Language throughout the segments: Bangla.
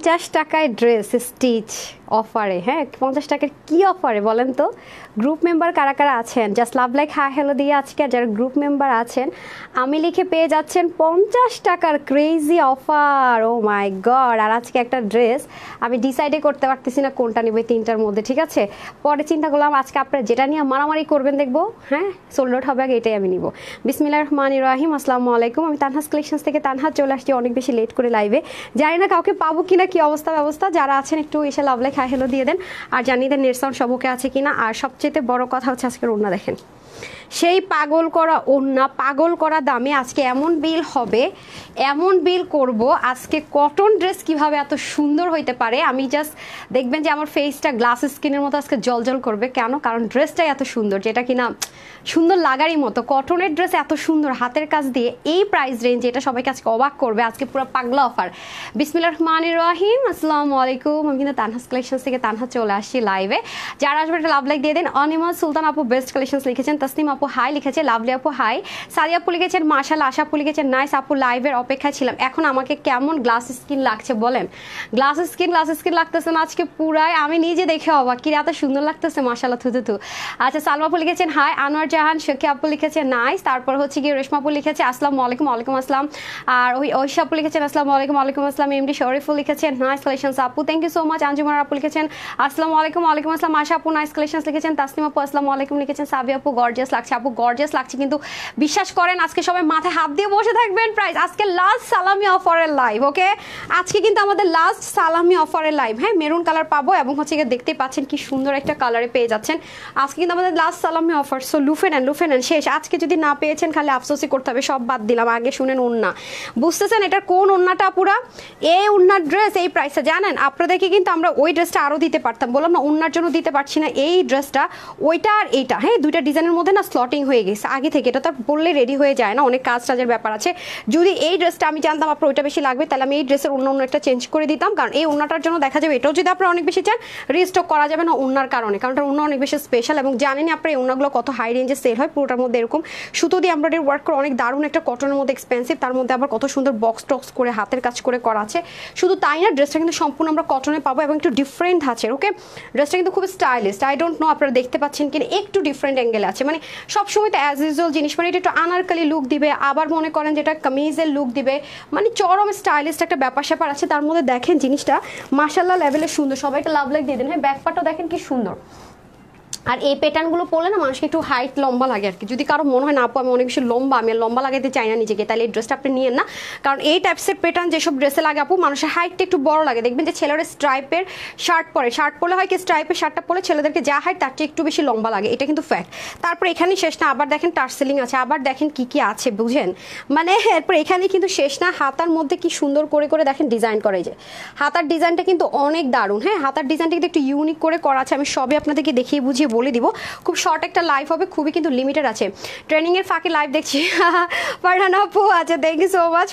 50 টাকায় ড্রেস স্টিচ অফারে, হ্যাঁ 50 টাকার কি অফারে বলেন তো? গ্রুপ মেম্বার কারা কারা আছেন just love like hi hello দিয়ে আজকে যারা গ্রুপ মেম্বার আছেন আমি লিখে পেয়ে যাচ্ছেন 50 টাকার ক্রেজি অফার। ও মাই গড! আর আজকে একটা ড্রেস আমি ডিসাইডে করতে পারতেছি না কোনটা নিব তিনটার মধ্যে, ঠিক আছে? পরে চিন্তা করলাম আজকে আপনারা যেটা নিয়ে মারামারি করবেন দেখবো, হ্যাঁ সোল্ড আউট হবে আগে এটাই আমি নিব। বিসমিল্লাহির রহমানির রহিম, আসসালামু আলাইকুম। আমি তানহাস কালেকশনস থেকে তানহা চলে আসছি অনেক বেশি লেট করে লাইভে, জানি না কাউকে পাবো কিনা, কি অবস্থা ব্যবস্থা। যারা আছেন একটু এসে লাভ লাইক হাই হ্যালো দিয়ে দেন আর জানিয়ে দেন নেট সাউন্ড সবকে আছে কিনা। আর সবচেয়ে বড় কথা হচ্ছে আজকের ওড়না দেখেন, সেই পাগল করা ওড়না, পাগল করা দামে আজকে এমন বিল হবে, এমন বিল করব আজকে। কটন ড্রেস কিভাবে এত সুন্দর হইতে পারে আমি জাস্ট দেখবেন যে আমার ফেসটা গ্লাস স্কিনের মতো আজকে জলজল করবে। কেন? কারণ ড্রেসটাই এত সুন্দর, যেটা কিনা সুন্দর লাগারই মতো। কটনের ড্রেস এত সুন্দর হাতের কাজ দিয়ে এই প্রাইস রেঞ্জে, এটা সবাইকে আজকে অবাক করবে। আজকে পুরো পাগলা অফার। বিসমিল্লাহির রহমানির রহিম, আসসালামু আলাইকুম। আমি কিন্তু তানহাস কালেকশনস থেকে তানহা চলে আসছি লাইভে। যারা আসবে একটা লাভ লাইক দিয়ে দেন। অনিমা সুলতান আপু বেস্ট কালেকশনস লিখেছেন, তসনিম আপু হাই লিখেছে, লাভলি আপু হাই, সাদিয়া আপু লিখেছেন মাশাআল্লাহ, আশা আপু লিখেছেন নাইস আপু লাইভের অপেক্ষায় ছিলাম। এখন আমাকে কেমন গ্লাস স্কিন লাগছে বলেন? গ্লাস স্কিন লাগতেছে না আজকে পুরাই, আমি নিজে দেখে অবাক, কি এত সুন্দর লাগতেছে মাশাআল্লাহ থুতু। আচ্ছা সালমা আপু লিখেছেন হাই, আনোয়ার জাহান শোকে আপু লিখেছেন নাইস। তারপর হচ্ছে কি রেশমা আপু লিখেছে আসসালামু আলাইকুম, ওয়ালাইকুম আসসালাম। আর ওই ঐশা আপু লিখেছেন আসসালামু আলাইকুম, ওয়ালাইকুম আসসালাম। এমডি শরীফুল লিখেছেন নাইস কালেকশনস আপু, থ্যাংক ইউ সো মাচ। আঞ্জুমার আপু লিখেছেন আসসালামু আলাইকুম, ওয়ালাইকুম আসসালাম। আশা আপু নাইস কালেকশনস লিখেছেন, তাসনিম আপু আসসালামু আলাইকুম লিখেছেন, সাবি আপু গর্জিয়াস লাগছে। আপু গর্জিয়াস লাগছে, কিন্তু বিশ্বাস করেন আজকে সবাই মাথায় হাত দিয়ে বসে থাকবেন। প্রাইস আজকে লাস্ট সালামি অফারের লাইভ, ওকে? আজকে কিন্তু আমাদের লাস্ট সালামি অফারের লাইভ, হ্যাঁ মেরুন কালার পাবো এবং হচ্ছে দেখতেই পাচ্ছেন কি সুন্দর একটা কালারে পেয়ে যাচ্ছেন। আজকে কিন্তু আমাদের লাস্ট সালামি অফার, সো লুফে নেন শেষ। আজকে যদি না পেয়েছেন খালি আফসোসই করতে হবে, সব বাদ দিলাম। আগে শুনেন ওন্না, বুঝতেছেন এটা কোন ওন্নাটা? পুরা এই ওন্নার ড্রেস এই প্রাইসে জানেন আপনাদেরকে কিন্তু আমরা ওই ড্রেসটা আরও দিতে পারতাম, বললাম না ওন্নার জন্য দিতে পারছি না। এই ড্রেসটা ওইটা আর এইটা, হ্যাঁ দুইটা ডিজাইনের মধ্যে না স্লটিং হয়ে গেছে আগে থেকে, এটা তো বললে রেডি হয়ে যায় না, অনেক কাজ টাজের ব্যাপার আছে। যদি এই ড্রেসটা আমি জানতাম আপনার ওইটা বেশি লাগবে, তাহলে আমি এই ড্রেসের অন্য একটা চেঞ্জ করে দিতাম। কারণ এই ওন্নাটার জন্য দেখা যাবে এটাও যদি আপনারা অনেক বেশি চান রিস্টক করা যাবে না ওন্নার কারণে, কারণ এটা ওন্না অনেক বেশি স্পেশাল। এবং জানেনই আপনার এই ওন্নাগুলো কত হাই রেঞ্জে সেল হয়, পুরোটার মধ্যে এরকম সুতো দিয়ে এমব্রয়ডারি ওয়ার্ক করে অনেক দারুণ একটা কটনের মধ্যে এক্সপেন্সিভ, তার মধ্যে আবার কত সুন্দর বক্স টক্স করে হাতের কাজ করে করা আছে। শুধু তাই না, ড্রেসটা কিন্তু সম্পূর্ণ আমরা কটনে পাবো এবং একটু ডিফারেন্ট আছে, ওকে? ড্রেসটা কিন্তু খুব স্টাইলিশ, আই ডোন্ট নো আপনারা দেখতে পাচ্ছেন কিনা, একটু ডিফারেন্ট অ্যাঙ্গেলে আছে। মানে সবসময় তো অ্যাজ ইউজুয়াল জিনিস, মানে এটা একটু আনারকালি লুক দিবে, আবার মনে করেন যেটা কামিজের লুক দিবে, মানে চরম স্টাইলিশ একটা ব্যাপার স্যাপার আছে। তার মধ্যে দেখেন জিনিসটা মাশাআল্লাহ লেভেলের সুন্দর, সবাইকে লাভ লাইক দিয়ে দেন। হ্যাঁ ব্যাকপার্টটা দেখেন কি সুন্দর। আর এই প্যাটার্নগুলো পরলে না মানুষকে একটু হাইট লম্বা লাগে আর কি। যদি কারো মনে হয় না আপু আমি অনেক বেশি লম্বা, আমি লম্বা লাগাতে চাই না নিজেকে, তাহলে এই ড্রেসটা আপনি নিয়েন না। কারণ এই টাইপসের প্যাটার্ন যেসব ড্রেসে লাগে আপু মানুষের হাইটটা একটু বড় লাগে। দেখবেন যে ছেলেরা স্ট্রাইপের শার্ট পরে, শার্ট পরলে হয় কি স্ট্রাইপের শার্টটা পরলে ছেলেদেরকে যা হাইট তার চেয়ে একটু বেশি লম্বা লাগে, এটা কিন্তু ফ্যাক্ট। তারপর এখানেই শেষ না, আবার দেখেন টার্সেলিং আছে, আবার দেখেন কি কি আছে বুঝেন, মানে এরপর এখানেই কিন্তু শেষ না। হাতার মধ্যে কি সুন্দর করে করে দেখেন ডিজাইন করা, যায় হাতার ডিজাইনটা কিন্তু অনেক দারুণ। হ্যাঁ হাতার ডিজাইনটা কিন্তু একটু ইউনিক করে করা আছে, আমি সবই আপনাদেরকে দেখিয়ে বুঝিয়ে বলে দিব। খুব শর্ট একটা লাইভ হবে, খুবই কিন্তু লিমিটেড আছে। ট্রেনিংয়ের ফাঁকে লাইভ দেখছি ফারহানা আপু আছে, thank you so much.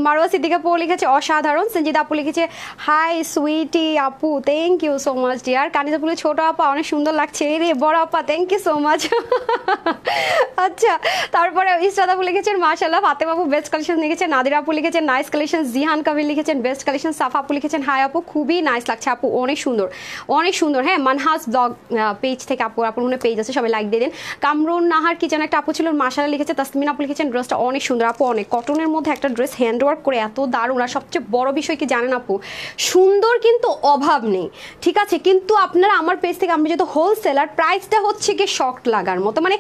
Marwa Siddika আপু লিখেছে অসাধারণ। সঞ্জিদা আপু লিখেছে হাই সুইটি আপু, thank you so much dear. Kaniz আপু ছোটো আপা অনেক সুন্দর লাগছে, রে বড় আপা থ্যাংক ইউ সো মাচ। আচ্ছা তারপরে ইসরাত আপু লিখেছেন মাশাআল্লাহ, ফাতেমা আপু বেস্ট কালেকশন লিখেছেন, নাদিরা আপু লিখেছেন নাইস কালেকশন, জিহান কবির লিখেছেন বেস্ট কালেকশন, সাফা আপু লিখেছেন হাই আপু খুবই নাইস লাগছে আপু, অনেক সুন্দর অনেক সুন্দর। হ্যাঁ মানহাস ব্লগ পেজ থেকে আপু, আপুর মনে পেজ আছে সবাই লাইক দিয়ে দেন। কামরুন নাহার কি যেন একটা আপু ছিল মাশাআল্লাহ লিখেছে, তাসমিন আপু লিখেছেন ড্রেসটা অনেক সুন্দর আপু, অনেক কটনের মধ্যে একটা ড্রেস হ্যান্ডওয়ার্ক করে এত দারুণ। আর সবচেয়ে বড় বিষয় কি জানেন আপু, সুন্দর কিন্তু অভাব নেই, ঠিক আছে? কিন্তু আপনারা আমার পেজ থেকে, আমি যেহেতু হোলসেলার, প্রাইসটা হচ্ছে কি শক লাগার মতো, মানে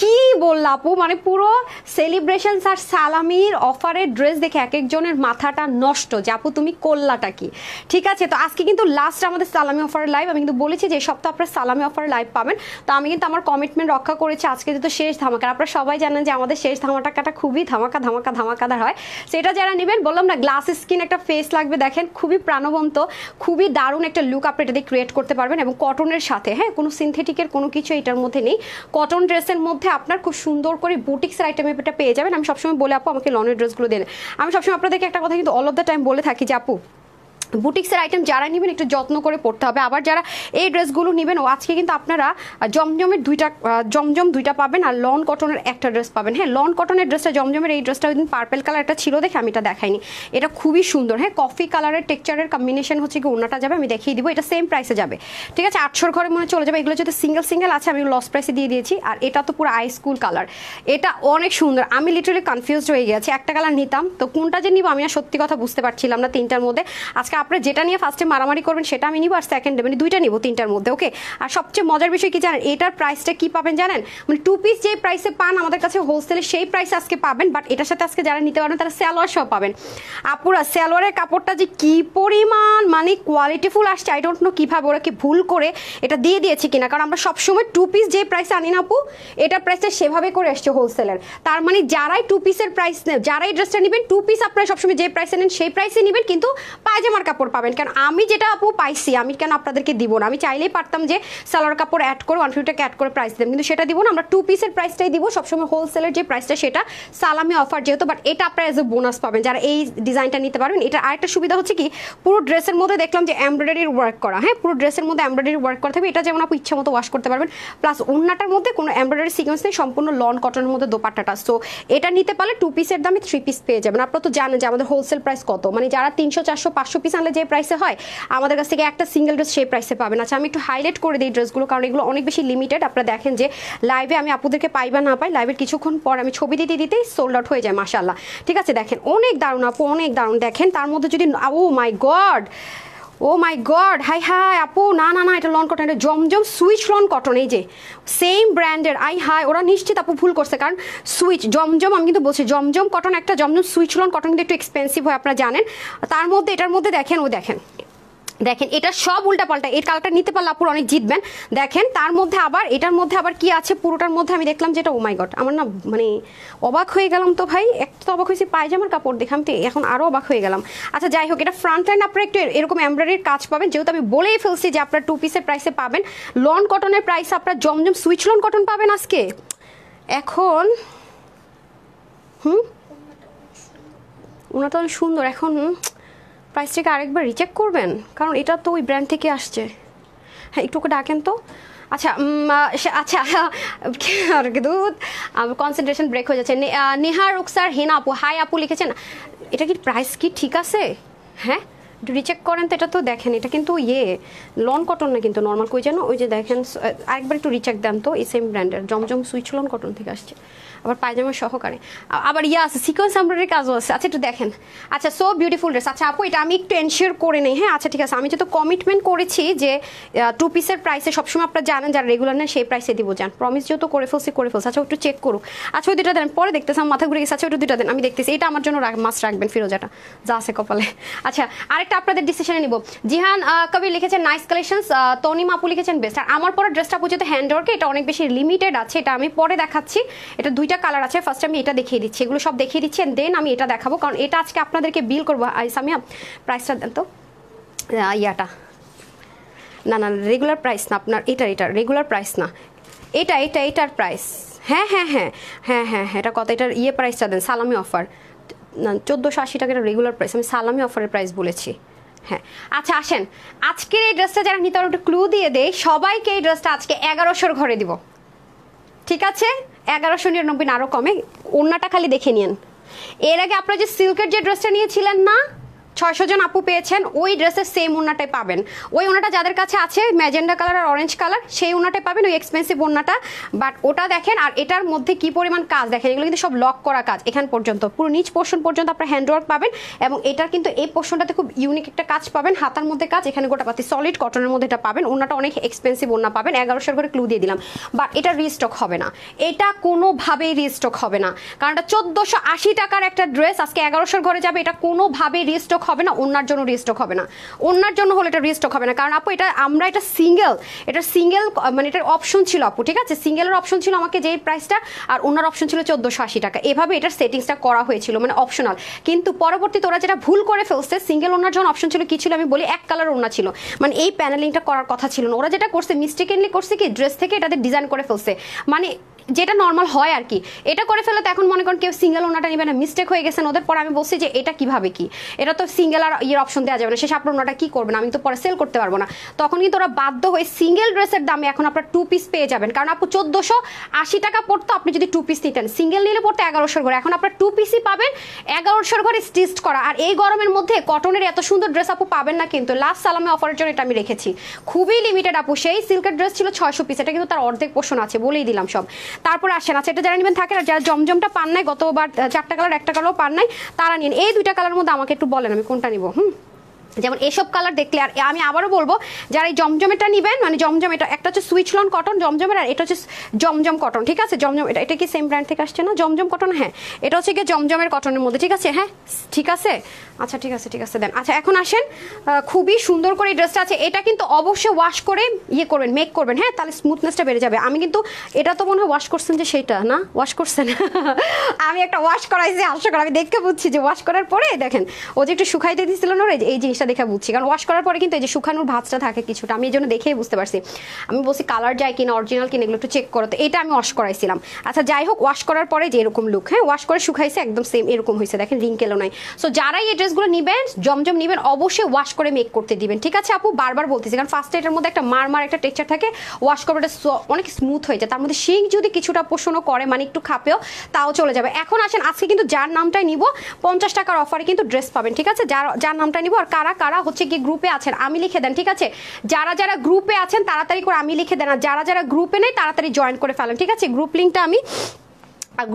কি বললাম আপু, মানে পুরো সেলিব্রেশন আর সালামির অফারের ড্রেস দেখে এক একজনের মাথাটা নষ্ট যে আপু তুমি করলাটা কি, ঠিক আছে? তো আজকে কিন্তু লাস্ট আমাদের সালামি অফারের লাইভ, আমি কিন্তু বলেছি যে সপ্তাহ আপনারা সালামি অফারের লাইভ পাবেন। তো আমি কিন্তু আমার কমিটমেন্ট রক্ষা করেছি, আজকে যেহেতু শেষ ধামাকা, আপনারা সবাই জানেন যে আমাদের শেষ ধামাকাটা খুবই ধামাকাদার হয়। সেটা যারা নেবেন বললাম না গ্লাস স্কিন একটা ফেস লাগবে, দেখেন খুবই প্রাণবন্ত, খুবই দারুণ একটা লুক আপনি এটা দিয়ে ক্রিয়েট করতে পারবেন। এবং কটনের সাথে, হ্যাঁ কোনো সিনথেটিকের কোনো কিছু এটার মধ্যে নেই, কটন ড্রেসের মধ্যে আপনার খুব সুন্দর করে বুটিক্সের আইটেম এটা পেয়ে যাবেন। আমি সবসময় বলে আপু আমাকে লনের ড্রেসগুলো দেন, আমি সবসময় আপনাদেরকে একটা কথা কিন্তু অল অফ দ্য টাইম বলে থাকি যে আপু বুটিক্সের আইটেম যারা নেবেন একটু যত্ন করে পড়তে হবে। আবার যারা এই ড্রেসগুলো নেবেন, ও আজকে কিন্তু আপনারা জমজমের জমজম দুইটা পাবেন আর লন কটনের একটা ড্রেস পাবেন। হ্যাঁ, লন কটনের ড্রেসটা, জমজমের এই ড্রেসটা ওই দিন পার্পেল কালার একটা ছিল দেখে আমি এটা দেখাইনি, এটা খুবই সুন্দর। হ্যাঁ, কফি কালারের টেক্সচারের কম্বিনেশন হচ্ছে কি ওনাটা যাবে, আমি দেখিয়ে দিব, এটা সেম প্রাইসে যাবে। ঠিক আছে, 800 ঘরে মনে চলে যাবে। এগুলো যদি সিঙ্গেল সিঙ্গেল আছে আমি লস প্রাইসে দিয়ে দিয়েছি। আর এটা তো পুরো আই স্কুল কালার, এটা অনেক সুন্দর। আমি লিটারালি কনফিউজড হয়ে গেছি, একটা কালার নিতাম তো কোনটা যে নিব আমি আর সত্যি কথা বুঝতে পারছিলাম না তিনটার মধ্যে। আজকে আপনারা যেটা নিয়ে ফার্স্টে মারামারি করবেন সেটা আমি নিব, আর সেকেন্ডে মানে দুইটা নিব তিনটার মধ্যে। ওকে, আর সবচেয়ে মজার বিষয় কি জানেন, এটার প্রাইসটা কি পাবেন জানেন, মানে 2 পিস যে প্রাইসে পান আমাদের কাছে হোলসেলে সেই প্রাইসে আজকে পাবেন। বাট এটার সাথে আজকে যারা নিতে পারবেন তারা সালোয়ার সহ পাবেন। আপুরা সালোয়ারের কাপড়টা যে কি পরিমাণ মানে কোয়ালিটিফুল আসছে, আই ডোন্ট নো কিভাবে ওরা কি ভুল করে এটা দিয়ে দিয়েছে কিনা, কারণ আমরা সবসময় 2 পিস যে প্রাইসে আনি না আপু, এটার প্রাইসটা সেভাবে করে আসছে হোলসেলের। তার মানে যারাই 2 পিসের প্রাইস নেন, যারাই ড্রেসটা নেবেন 2 পিস আপনারা সবসময় যে প্রাইসে নেন সেই প্রাইসে নেবেন, কিন্তু পায়জামার কাপড় পাবেন। কারণ আমি যেটা আপু পাইছি আমি কেন আপনাদেরকে দিব না, আমি চাইলেই পারতাম যে সালোয়ার কাপড় অ্যাড করে 150 টাকা অ্যাড করে প্রাইস দেব, কিন্তু সেটা দিব না। আমরা 2 পিসের প্রাইসটাই দিব সবসময়, হোলসেলের যে প্রাইসটা সেটা সালামি অফার যেহেতু। বাট এটা আপনারা এজ এ বোনাস পাবেন যারা এই ডিজাইনটা নিতে পারবেন। এটা আরেকটা সুবিধা হচ্ছে কি, পুরো ড্রেসের মধ্যে দেখলাম যে এমব্রয়ডারির ওয়ার্ক করা। হ্যাঁ, পুরো ড্রেসের মধ্যে এমব্রয়ডারি ওয়ার্ক করা থাকবে, এটা যেমন আপনি ইচ্ছা মতো ওয়াশ করতে পারবেন। প্লাস ওড়নাটার মধ্যে কোনো এমব্রয়ডারি সিকোয়েন্স নেই, সম্পূর্ণ লন কটনের মধ্যে দোপাট্টাটা। সো এটা নিতে পারলে 2 পিসের দামে 3 পিস পেয়ে যাবেন। আপনারা তো জানেন যে আমাদের হোলসেল প্রাইস কত, মানে যারা 300 400 500 পিস আনলে যে প্রাইসে হয় আমাদের কাছ থেকে একটা সিঙ্গেল ড্রেস সেই প্রাইসে পাবেন। আচ্ছা, আমি একটু হাইলাইট করে দিই ড্রেসগুলো, কারণ এগুলো অনেক বেশি লিমিটেড। আপনারা দেখেন যে লাইভে আমি আপুদেরকে পাই বা না পাই, লাইভের কিছুক্ষণ পর আমি ছবি দিতে দিতেই সোল্ড আউট হয়ে যায় মাশাআল্লাহ। ঠিক আছে, দেখেন অনেক দারুণ আপু, অনেক দারুণ। দেখেন তার মধ্যে যদি ও মাই গড, ও মাই গড, হাই হাই আপু, না না না, এটা লন কটন, এটা জমজম সুইচ লন কটন, এই যে সেম ব্র্যান্ডের। আই হাই, ওরা নিশ্চিত আপু ভুল করছে, কারণ সুইচ জমজম আমি কিন্তু বলছি জমজম কটন একটা, জমজম সুইচ লন কটন কিন্তু একটু এক্সপেন্সিভ হয় আপনারা জানেন। তার মধ্যে এটার মধ্যে দেখেন, ও দেখেন দেখেন এটা সব উল্টাপাল্টা, এই কালারটা নিতে পারলে আপুর অনেক জিতবেন। দেখেন তার মধ্যে আবার এটার মধ্যে আবার কি আছে, পুরোটার মধ্যে আমি দেখলাম যেটা, ও মাই গড, আমার না মানে অবাক হয়ে গেলাম তো ভাই। একটা তো অবাক হয়েছি পায়জামার কাপড় দেখে, আমি তো এখন আরও অবাক হয়ে গেলাম। আচ্ছা যাই হোক, এটা ফ্রন্ট লাইন আপনারা একটু এরকম এমব্রয়ডারির কাজ পাবেন, যেহেতু আমি বলেই ফেলছি যে আপনারা 2 পিসের প্রাইসে পাবেন। লন কটনের প্রাইস আপনারা জমজম সুইচ লন কটন পাবেন আজকে। এখন ওনাটা অনেক সুন্দর। এখন প্রাইসটাকে আরেকবার রিচেক করবেন, কারণ এটা তো ওই ব্র্যান্ড থেকে আসছে। হ্যাঁ, একটু ডাকেন তো। আচ্ছা আচ্ছা, আর দুধ কনসেন্ট্রেশন ব্রেক হয়ে যাচ্ছে। নেহা রুকসার হেনা আপু, হাই আপু লিখেছেন। এটা কি প্রাইস কি ঠিক আছে? হ্যাঁ, একটু রিচেক করেন তো। এটা তো দেখেন, এটা কিন্তু লন কটন না, কিন্তু নর্মাল কই যেন, ওই যে দেখেন আরেকবার একটু রিচেক দেন তো। এই সেম ব্র্যান্ডের জমজম সুইচ লন কটন থেকে আসছে, আবার পায়জামা সহকারে, আবার আছে সিকোয়েন্স এমব্রয়ডারি কাজও আছে। আচ্ছা একটু দেখেন। আচ্ছা, সো বিউটিফুল ড্রেস। আচ্ছা আপু, এটা আমি একটু এনশিওর করে নেই। হ্যাঁ, আচ্ছা ঠিক আছে, আমি যেহেতু কমিটমেন্ট করেছি যে 2 পিসের প্রাইসে সবসময় আপনারা জানেন যারা রেগুলার নেন সেই প্রাইসে দিব, যান প্রমিস যেহেতু করে ফেলছি। আচ্ছা একটু চেক করুক। আচ্ছা ওই দুটা দেন, পরে দেখতেছি আমার মাথা ঘুরে গেছে। আচ্ছা ওই দুটা দেন, আমি দেখতেছি। এটা আমার জন্য মাস্ট রাখবেন, ফিরোজাটা যা আছে কপালে। আচ্ছা, আরেকটা আপনাদের ডিসিশনে নিব। জিহান কবির লিখেছেন নাইস কালেকশনস, তনিম আপু লিখেছেন বেস্ট। আর আমার পরে ড্রেসটা পুজোতে হ্যান্ডওয়ার্কে, এটা অনেক বেশি লিমিটেড আছে, এটা আমি পরে দেখাচ্ছি। এটা 2টা কালার আছে, ফার্স্ট আমি এটা দেখিয়ে দিচ্ছি, এগুলো সব দেখিয়ে দিচ্ছি, দেন আমি এটা দেখাবো, কারণ এটা আজকে আপনাদেরকে বিল করবো। সামিয়া প্রাইসটা দেন তো, ইয়াটা না না রেগুলার প্রাইস না আপনার, এটা রেগুলার প্রাইস না, এটার প্রাইস। হ্যাঁ হ্যাঁ হ্যাঁ হ্যাঁ হ্যাঁ হ্যাঁ, এটা কত, এটার প্রাইসটা দেন, সালামি অফার না 1480 টাকা, এটা রেগুলার প্রাইস, আমি সালামি অফারের প্রাইস বলেছি। হ্যাঁ, আচ্ছা আসেন, আজকের এই ড্রেসটা যারা নিতে পারবে একটু ক্লু দিয়ে দেয়, সবাইকে এই ড্রেসটা আজকে 1100 ঘরে দিব। ঠিক আছে, 1199 আরও কমে। ওড়নাটা খালি দেখে নিন। এর আগে আপনারা যে সিল্কের যে ড্রেসটা নিয়েছিলেন না, 600 জন আপু পেয়েছেন, ওই ড্রেসের সেম ওড়নাটাই পাবেন। ওই ওড়নাটা যাদের কাছে আছে ম্যাজেন্ডা কালার আর অরেঞ্জ কালার, সেই ওড়নাটাই পাবেন, ওই এক্সপেন্সিভ ওড়নাটা। বাট ওটা দেখেন, আর এটার মধ্যে কি পরিমাণ কাজ দেখেন, এগুলো কিন্তু সব লক করা কাজ। এখান পর্যন্ত পুরো নিচ পোর্শন পর্যন্ত আপনার হ্যান্ডওয়ার্ক পাবেন, এবং এটার কিন্তু এই পোর্শনটাতে খুব ইউনিক একটা কাজ পাবেন, হাতার মধ্যে কাজ, এখানে গোটাপাতি সলিড কটনের মধ্যে এটা পাবেন। ওড়নাটা অনেক এক্সপেন্সিভ ওড়না পাবেন, 1100 করে ক্লু দিয়ে দিলাম। বাট এটা রিস্টক হবে না, এটা কোনোভাবেই রিস্টক হবে না, কারণ এটা 1480 টাকার একটা ড্রেস আজকে 1100 ঘরে যাবে, এটা কোনোভাবেই রিস্টক হবে না। ওনার জন্য রিস্টক হবে না, ওনার জন্য হলে এটা রিস্টক হবে না, কারণ আপু এটা আমরা এটা সিঙ্গেল মানে এটার অপশন ছিল আপু। ঠিক আছে, সিঙ্গেলের অপশন ছিল আমাকে যেই প্রাইসটা, আর ওনার অপশন ছিল 1480 টাকা, এভাবে এটার সেটিংসটা করা হয়েছিল, মানে অপশনাল। কিন্তু পরবর্তীতে ওরা যেটা ভুল করে ফেলছে, সিঙ্গেল ওনার জন্য অপশন ছিল কি ছিল আমি বলি, এক কালার ওনা ছিল, মানে এই প্যানেলিংটা করার কথা ছিল না। ওরা যেটা করছে মিস্টেকেনলি করছে কি, ড্রেস থেকে এটাতে ডিজাইন করে ফেলছে, মানে যেটা নর্মাল হয় আর কি, এটা করে ফেলে। তো এখন মনে করেন কেউ সিঙ্গেল ওনাটা নেবে না, মিস্টেক হয়ে গেছেন ওদের। পরে আমি বলছি যে এটা কিভাবে কি, এটা তো সিঙ্গেল আর ইয়ের অপশন দেওয়া যাবে না, শেষ আপনার ওনাটা কি করবেন, আমি তো পরে সেল করতে পারবো না। তখন কিন্তু ওরা বাধ্য হয়ে সিঙ্গেল ড্রেসের দামে এখন আপনার 2 পিস পেয়ে যাবেন। কারণ আপু 1480 টাকা পড়তো আপনি যদি 2 পিস নিতেন, সিঙ্গেল নিলে পড়তো 1100 ঘরে, এখন আপনার 2 পিসই পাবেন 1100 ঘরে স্টিচড করা। আর এই গরমের মধ্যে কটনের এত সুন্দর ড্রেস আপু পাবেন না কিন্তু। লাস্ট সালামে অফারের জন্য এটা আমি রেখেছি, খুবই লিমিটেড আপু। সেই সিল্কের ড্রেস ছিল 600 পিস, এটা কিন্তু তার অর্ধেক পোষণ আছে, বলেই দিলাম সব। তারপরে আসেন, আচ্ছা এটা যারা নেবেন থাকেন, আর যারা জমজমটা পান নাই, গতবার 4টা কালার 1টা কালারও পান নাই, তারা নিন। এই 2টা কালারের মধ্যে আমাকে একটু বলেন আমি কোনটা নিব। যেমন এসব কালার দেখলে, আর আমি আবারও বলবো যারা এই জমজমেটা নিবেন, মানে জমজম, এটা একটা হচ্ছে সুইচ লন কটন জমজমের, আর এটা হচ্ছে জমজম কটন, ঠিক আছে। জমজম এটা কি সেম ব্র্যান্ড থেকে আসছে না, জমজম কটন? হ্যাঁ, এটা হচ্ছে কি জমজমের কটনের মধ্যে, ঠিক আছে। হ্যাঁ ঠিক আছে, আচ্ছা ঠিক আছে ঠিক আছে দেন। আচ্ছা এখন আসেন, খুবই সুন্দর করে এই ড্রেসটা আছে। এটা কিন্তু অবশ্যই ওয়াশ করে ইয়ে করবেন, মেক করবেন, হ্যাঁ, তাহলে স্মুথনেসটা বেড়ে যাবে। আমি কিন্তু এটা তো মনে হয় ওয়াশ করছেন, যে সেইটা না ওয়াশ করছেন আমি একটা ওয়াশ করাইছি, আশা করি আমি দেখে বুঝছি যে ওয়াশ করার পরে দেখেন ও যে একটু শুকাইতে দিয়েছিল না, এই জিনিসটা দেখে বুঝছি। কারণ ওয়াশ করার পরে কিন্তু এই যে শুকানোর ভাঁজটা থাকে কিছুটা, আমি এই জন্য দেখেই বুঝতে পারছি। আমি বলছি কালার যায় কিনা, অরিজিনাল কিনা, এগুলো একটু চেক করো। তো এটা আমি ওয়াশ করাইছিলাম। আচ্ছা যাই হোক, ওয়াশ করার পরে যে এরকম লুক, হ্যাঁ, ওয়াশ করে শুকাইছে একদম সেম এরকম হয়েছে, দেখেন রিঙ্কেলও নাই। সো যারাই এই ড্রেসগুলো নিবেন, জমজম নিবেন, অবশ্যই ওয়াশ করে মেক করতে দিবেন, ঠিক আছে আপু। বারবার বলতেছি, কারণ ফার্স্টে এটার মধ্যে একটা মার একটা টেক্সচার থাকে, ওয়াশ করবে এটা অনেক স্মুথ হয়ে যায়। তার মধ্যে শিং যদি কিছুটা পোষণও করে, মানে একটু খাপেও, তাও চলে যাবে। এখন আসেন, আজকে কিন্তু যার নামটাই নিব 50 টাকার অফারে কিন্তু ড্রেস পাবেন, ঠিক আছে। যার নামটা নিব, আর কারা কারা হচ্ছে কি গ্রুপে আছেন আমি লিখে দেন, ঠিক আছে। যারা যারা গ্রুপে আছেন তাড়াতাড়ি করে আমি লিখে দেন, আর যারা যারা গ্রুপে নেই তাড়াতাড়ি জয়েন করে ফেলেন, ঠিক আছে। গ্রুপ লিঙ্কটা আমি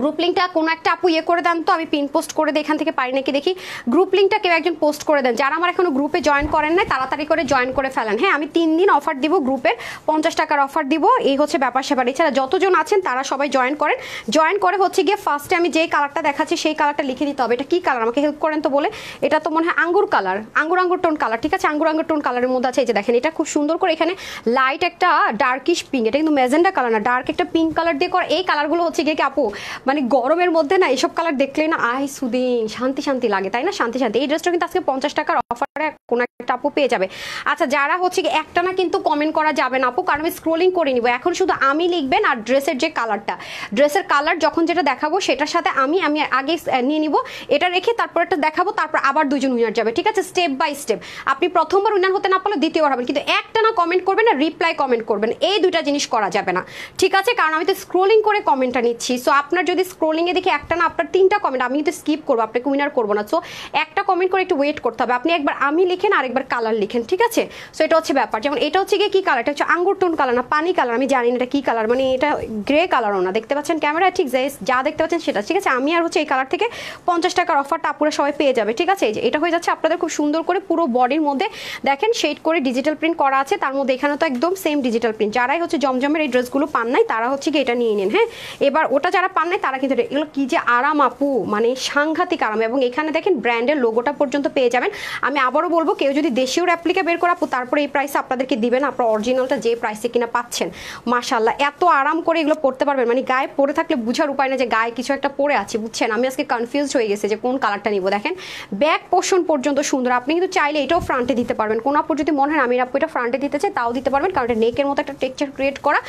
গ্রুপ লিঙ্কটা কোনো একটা আপু ইয়ে করে দেন তো, আমি পিন পোস্ট করে দিই এখান থেকে, পারি নাকি দেখি। গ্রুপ লিঙ্কটা কেউ একজন পোস্ট করে দেন, যারা আমার এখনো গ্রুপে জয়েন করেন না তাড়াতাড়ি করে জয়েন করে ফেলেন। হ্যাঁ, আমি 3 দিন অফার দিব, গ্রুপের 50 টাকার অফার দিব, এই হচ্ছে ব্যাপার স্যাপার। এছাড়া যতজন আছেন তারা সবাই জয়েন করেন। জয়েন করে হচ্ছে গিয়ে ফার্স্টে আমি যেই কালারটা দেখাচ্ছি সেই কালারটা লিখে দিতে হবে। এটা কি কালার আমাকে হেল্প করেন তো বলে। এটা তো মনে হয় আঙ্গুর কালার, আঙ্গুর টোন কালার, ঠিক আছে। আঙ্গুর টোন কালারের মধ্যে আছে, এই যে দেখেন, এটা খুব সুন্দর করে এখানে লাইট একটা ডার্কিশ পিঙ্ক, এটা কিন্তু ম্যাজেন্ডা কালার না, ডার্ক একটা পিঙ্ক কালার দিয়ে করা। এই কালারগুলো হচ্ছে গিয়ে আপু মানে গরমের মধ্যে না এইসব কালার দেখলেই না আই সুদিন শান্তি শান্তি লাগে, তাই না, শান্তি শান্তি। এই ড্রেসটা কিন্তু আজকে 50 টাকার অফারে কোন একটা আপু পেয়ে যাবে। আচ্ছা যারা হচ্ছে কি একটা না কিন্তু কমেন্ট করা যাবে না আপু, কারণ আমি স্ক্রোলিং করে নিব। এখন শুধু আমি লিখবেন, আর ড্রেসের যে কালারটা, ড্রেসের কালার যখন যেটা দেখাবো সেটার সাথে আমি আগে নিয়ে নিব, এটা রেখে তারপর একটা দেখাবো, তারপর আবার দুজন উইনার যাবে, ঠিক আছে। স্টেপ বাই স্টেপ, আপনি প্রথমবার উইনার হতে না পারলে দ্বিতীয়বার হবেন, কিন্তু একটা না কমেন্ট করবেন, না রিপ্লাই কমেন্ট করবেন, এই দুইটা জিনিস করা যাবে না, ঠিক আছে। কারণ আমি তো স্ক্রোলিং করে কমেন্টটা নিচ্ছি। সো আপনার যদি স্ক্রোলিংয়ে দেখি একটা না আপনার 3টা কমেন্ট, আমি কিন্তু স্কিপ করবো, আপনাকে উইনার করবো না। সো একটা কমেন্ট করে একটু ওয়েট করতে হবে, আপনি একবার আমি লিখেন আর একবার কালার লিখেন, ঠিক আছে। সো এটা হচ্ছে ব্যাপার। যেমন এটা হচ্ছে গিয়ে কি কালার, এটা হচ্ছে আঙ্গুর টোন কালার না পানি কালার, আমি জানি না এটা কি কালার, মানে এটা গ্রে কালারও না, দেখতে পাচ্ছেন ক্যামেরা, ঠিক যা দেখতে পাচ্ছেন সেটা, ঠিক আছে। আমি আর হচ্ছে এই কালার থেকে 50 টাকার অফারটা আপুরা সবাই পেয়ে যাবে, ঠিক আছে। এই যে এটা হয়ে যাচ্ছে আপনাদের খুব সুন্দর করে পুরো বডির মধ্যে দেখেন শেড করে ডিজিটাল প্রিন্ট করা আছে, তার মধ্যে এখানে তো একদম সেম ডিজিটাল প্রিন্ট। যারাই হচ্ছে জমজমের এই ড্রেসগুলো পান নাই তারা হচ্ছে কি এটা নিয়ে নিন। হ্যাঁ, এবার ওটা যারা পান নাই তারা কিন্তু এগুলো কি যে আরাম আপু, মানে সাংঘাতিক আরাম। এবং এখানে দেখেন ব্র্যান্ডের লোগোটা পর্যন্ত পেয়ে যাবেন। আমি আবারও বলবো, কেউ যদি দেশীয় রেপ্লিকা বের করা আপু তারপরে এই প্রাইসে আপনাদেরকে দিবেন, আপনার অরিজিনালটা যে প্রাইসে কিনা পাচ্ছেন, মাশাআল্লাহ এত আরাম করে এগুলো পড়তে পারবেন, মানে গায়ে পরে থাকলে বুঝার উপায় না যে গায়ে কিছু একটা পরে আছে, বুঝছেন। আমি আজকে কনফিউজ হয়ে গেছে যে কোন কালারটা নিব। দেখেন ব্যাক পোর্শন পর্যন্ত সুন্দর, আপনি কিন্তু চাইলে এটাও ফ্রন্টে দিতে পারবেন। কোন আপু যদি মনে হয় আমি আপু এটা ফ্রন্টে দিতে চাই তাও দিতে পারবেন, কারণ এটা নেকের মতো একটা টেক্সচার ক্রিয়েট করা।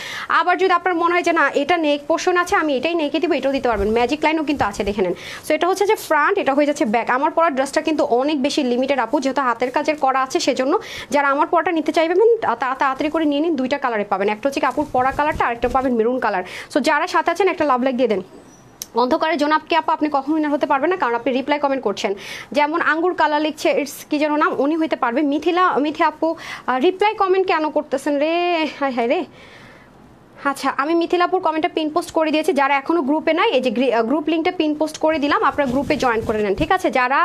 আবার যদি আপনার মনে হয় যে না এটা নেক পোর্শন আছে আমি এটাই নেকে দিব, এটাও দিতে পারবেন, ম্যাজিক লাইনও কিন্তু আছে দেখে নেন। সো এটা হচ্ছে যে ফ্রন্ট, এটা হয়ে যাচ্ছে ব্যাক। আমার পরার ড্রেসটা কিন্তু অনেক বেশি লিমিটেড আপু, যেহেতু হাতের কাজের করা আছে সেজন্য যারা আমার পরাটা নিতে চাইবেন তারা তাড়াতাড়ি করে নিয়ে নিন। 2টা কালারে পাবেন, একটা হচ্ছে কাপড় পরা কালারটা, আরেকটা পাবেন মেরুন কালার। সো যারা সাথে আছেন একটা লাভ লাইক দিয়ে দেন। অন্ধকারের জন্য আপনি কখনো উইনার হতে পারবেন না, কারণ আপনি রিপ্লাই কমেন্ট করছেন। যেমন আঙ্গুর কালার লিখছে, ইটস কি যেন নাম, উনি হইতে পারবে। মিথি আপু রিপ্লাই কমেন্ট কেন করতেছেন রে, হায় হায় রে। আচ্ছা আমি মিথিলাপুর কমেন্টটা পিন পোস্ট করে দিয়েছি, যারা এখনো গ্রুপে নাই এই যে গ্রুপ লিঙ্কটা পিন পোস্ট করে দিলাম, আপনারা গ্রুপে জয়েন করে নেন, ঠিক আছে। যারা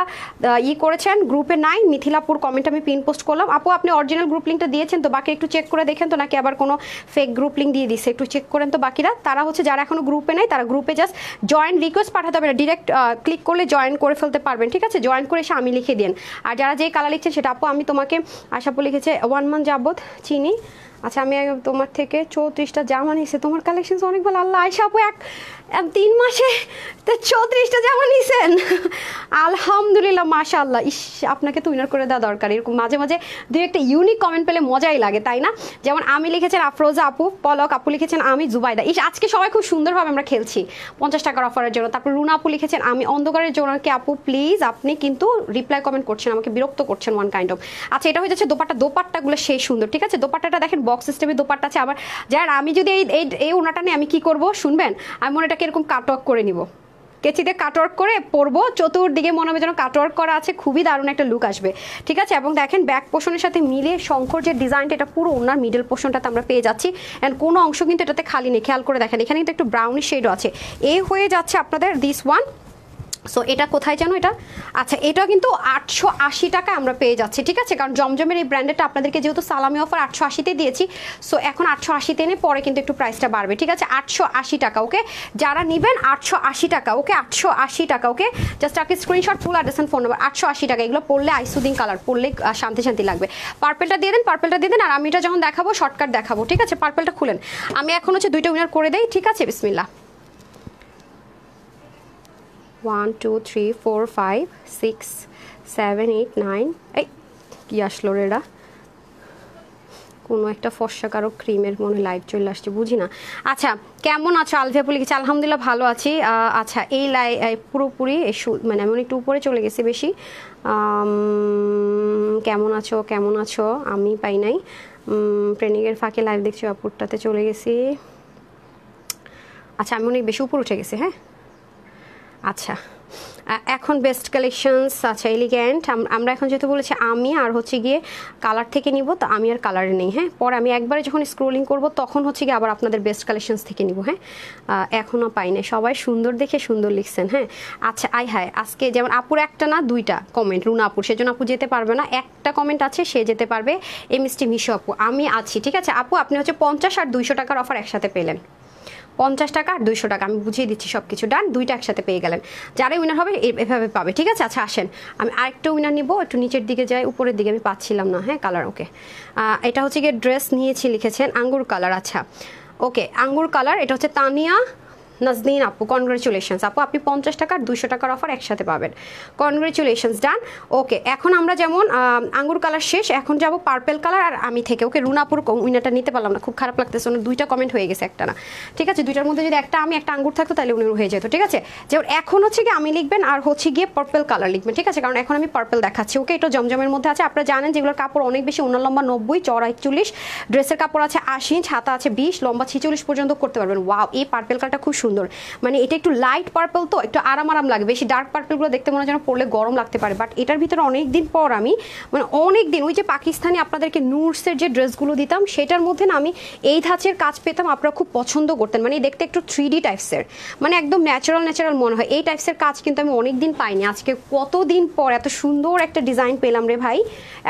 করেছেন গ্রুপে নাই, মিথিলাপুর কমেন্ট আমি পিন পোস্ট করলাম। আপু আপনি অরিজিনাল গ্রুপ লিঙ্কটা দিয়েছেন তো, বাকি একটু চেক করে দেখেন তো, নাকি আবার কোনো ফেক গ্রুপ লিঙ্ক দিয়ে দিচ্ছে, একটু চেক করেন তো বাকিরা। তারা হচ্ছে যারা এখনো গ্রুপে নাই তারা গ্রুপে জাস্ট জয়েন রিকোয়েস্ট পাঠাতে হবে না, ডিরেক্ট ক্লিক করলে জয়েন করে ফেলতে পারবেন, ঠিক আছে। জয়েন করে এসে আমি লিখে দিন। আর যারা যেই কালার লিখছেন সেটা আপু আমি তোমাকে, আশাপু লিখেছে 1 মান্থ যাবত চিনি। আচ্ছা আমি তোমার থেকে 34টা জামা নিয়েছি, তোমার কালেকশন অনেক ভালো। আল্লাহ আয়শা আপু 3 মাসে তো 34টা জামা নিছেন, আলহামদুলিল্লাহ মাশাআল্লাহ। ইস, আপনাকে তো উইনার করে দেওয়া দরকার। এরকম মাঝে মাঝে দু একটা ইউনিক কমেন্ট পেলে মজাই লাগে, তাই না? যেমন আমি লিখেছেন আফরোজা আপু, পলক আপু লিখেছেন আমি জুবাইদা। ইস, আজকে সবাই খুব সুন্দরভাবে আমরা খেলছি 50 টাকার অফারের জন্য। তারপর রুনা আপু লিখেছেন আমি অন্ধকারের জন্য। কি আপু প্লিজ, আপনি কিন্তু রিপ্লাই কমেন্ট করছেন, আমাকে বিরক্ত করছেন ওয়ান কাইন্ড অফ। আচ্ছা, এটা হয়ে যাচ্ছে দোপাট্টা। দোপাট্টাগুলো সেই সুন্দর, ঠিক আছে? দোপাট্টাটা দেখেন বক্স সিস্টেমে দোপাট্টা আছে। আবার যারা আমি যদি এই ওনাটা নিয়ে আমি কি করব শুনবেন, আমি মনে এটাকে এরকম কাট অফ করে নিব, কেচিতে কাটওয়ার্ক করে পরবো, চতুর্দিকে মনে হবে যেন কাটওয়ার্ক করা আছে, খুবই দারুণ একটা লুক আসবে, ঠিক আছে? এবং দেখেন ব্যাক পোর্শনের সাথে মিলিয়ে শঙ্কর যে ডিজাইনটা, এটা পুরো ওনার মিডল পোর্শনটাতে আমরা পেয়ে যাচ্ছি। অ্যান্ড কোনো অংশ কিন্তু এটাতে খালি নেই, খেয়াল করে দেখেন এখানে কিন্তু একটু ব্রাউনিশ শেডও আছে। এই হয়ে যাচ্ছে আপনাদের দিস ওয়ান। সো এটা কোথায় জানো এটা? আচ্ছা, এটা কিন্তু 880 টাকায় আমরা পেয়ে যাচ্ছি, ঠিক আছে? কারণ জমজমের এই ব্র্যান্ডেডটা আপনাদেরকে যেহেতু সালামি অফার 880-তে দিয়েছি, সো এখন 880-তে এনে পরে কিন্তু একটু প্রাইসটা বাড়বে, ঠিক আছে? 880 টাকা, ওকে? যারা নেবেন 880 টাকা, ওকে? 880 টাকা, ওকে? জাস্ট আপনি screenshot, full address and phone number. 880 টাকা, এগুলো পড়লে আইসুদিন কালার, পড়লে শান্তি শান্তি লাগবে। পার্পেলটা দিয়ে দেন, পার্পেলটা দিয়ে দেন। আর আমি এটা যখন দেখাবো শর্টকাট দেখাবো, ঠিক আছে? পার্পেলটা খুলেন। আমি এখন হচ্ছে 2টা উইনার করে দেই, ঠিক আছে? বিসমিল্লাহ। 1 2 3 4 5 6 7 8 9। এই কি আসলো রে? এটা কোনো একটা ফর্সা কারো ক্রিমের মনে লাইভ চলে আসছে, বুঝি না। আচ্ছা, কেমন আছো? আলভিয়া বলে গেছি, আলহামদুলিল্লাহ ভালো আছি। আচ্ছা, এই পুরোপুরি মানে আমি একটু উপরে চলে গেছি বেশি। কেমন আছো, কেমন আছো? আমি পাই নাই। ট্রেনিংয়ের ফাঁকে লাইভ দেখছি, আপুরটাতে চলে গেছি। আচ্ছা, আমি অনেক বেশি উপরে উঠে গেছি, হ্যাঁ। আচ্ছা, এখন বেস্ট কালেকশনস। আচ্ছা, এলিগ্যান্ট আমরা এখন যেহেতু বলেছি আমি আর হচ্ছে গিয়ে কালার থেকে নিব, তো আমি আর কালারে নেই, হ্যাঁ। পরে আমি একবারে যখন স্ক্রোলিং করব তখন হচ্ছে গিয়ে আবার আপনাদের বেস্ট কালেকশনস থেকে নিব, হ্যাঁ। এখনও পাই না। সবাই সুন্দর দেখে সুন্দর লিখছেন, হ্যাঁ। আচ্ছা, হায় আজকে যেমন আপুর একটা না 2টা কমেন্ট, রুনা আপুর, সেজন্য আপু যেতে পারবে না। একটা কমেন্ট আছে, সে যেতে পারবে। এমএসটি মিশো আপু, আমি আছি, ঠিক আছে? আপু আপনি হচ্ছে 50 আর 200 টাকার অফার একসাথে পেলেন। 50 টাকা আর 200 টাকা, আমি বুঝিয়ে দিচ্ছি সব কিছু। ডান, 2টা একসাথে পেয়ে গেলেন। যারাই উইনার হবে এভাবে পাবে, ঠিক আছে? আচ্ছা, আসেন আমি আরেকটা উইনার নিব। একটু নিচের দিকে যাই, উপরের দিকে আমি পাচ্ছিলাম না, হ্যাঁ। কালার, ওকে। এটা হচ্ছে গিয়ে ড্রেস নিয়েছি, লিখেছেন আঙ্গুর কালার। আচ্ছা, ওকে, আঙ্গুর কালার। এটা হচ্ছে তানিয়া নাজনীন আপু, কনগ্রেচুলেশনস আপু, আপনি 50 টাকা আর 200 টাকার অফার একসাথে পাবেন। কনগ্রেচুলেশনস, ডান। ওকে, এখন আমরা যেমন আঙ্গুর কালার শেষ, এখন যাব পার্পেল কালার আর আমি থেকে। ওকে, রুনাপুর উইনারটা নিতে পারলাম না, খুব খারাপ লাগতেছে। 2টা কমেন্ট হয়ে গেছে, একটা না, ঠিক আছে? 2টার মধ্যে যদি একটা আমি একটা আঙ্গুর থাকতো তাহলে উনি হয়ে যেত, ঠিক আছে? যেমন এখন হচ্ছে গিয়ে আমি লিখবেন আর হচ্ছে গিয়ে পার্পেল কালার লিখবেন, ঠিক আছে? কারণ এখন আমি পার্পেল দেখাচ্ছি, ওকে? এটা জমজমের মধ্যে আছে। আপনারা জানেন যেগুলোর কাপড় অনেক বেশি, ওনার লম্বা 90, চড়া 41, ড্রেসের কাপড় আছে 80 ইঞ্চ, হাতা আছে 20, লম্বা 46 পর্যন্ত করতে পারবেন। ওয়াও, এই পার্পেল কালারটা খুব সুন্দর। মানে এটা একটু লাইট পার্পল, তো একটু আরাম লাগে। বেশি ডার্ক পার্পলগুলো দেখতে মনে হয় যেন পরলে গরম লাগতে পারে, বাট এটার ভিতরে অনেক দিন পর আমি মানে অনেক দিন ওই যে পাকিস্তানি আপনাদেরকে নুরসের যে ড্রেসগুলো দিতাম সেটার মধ্যে না আমি এই ধাঁচের কাজ পেতাম, আপনারা খুব পছন্দ করতেন। মানে দেখতে একটু 3D টাইপসের, মানে একদম ন্যাচারাল মনে হয়। এই টাইপসের কাজ কিন্তু আমি অনেক দিন পাইনি। আজকে কতদিন পর এত সুন্দর একটা ডিজাইন পেলাম রে ভাই।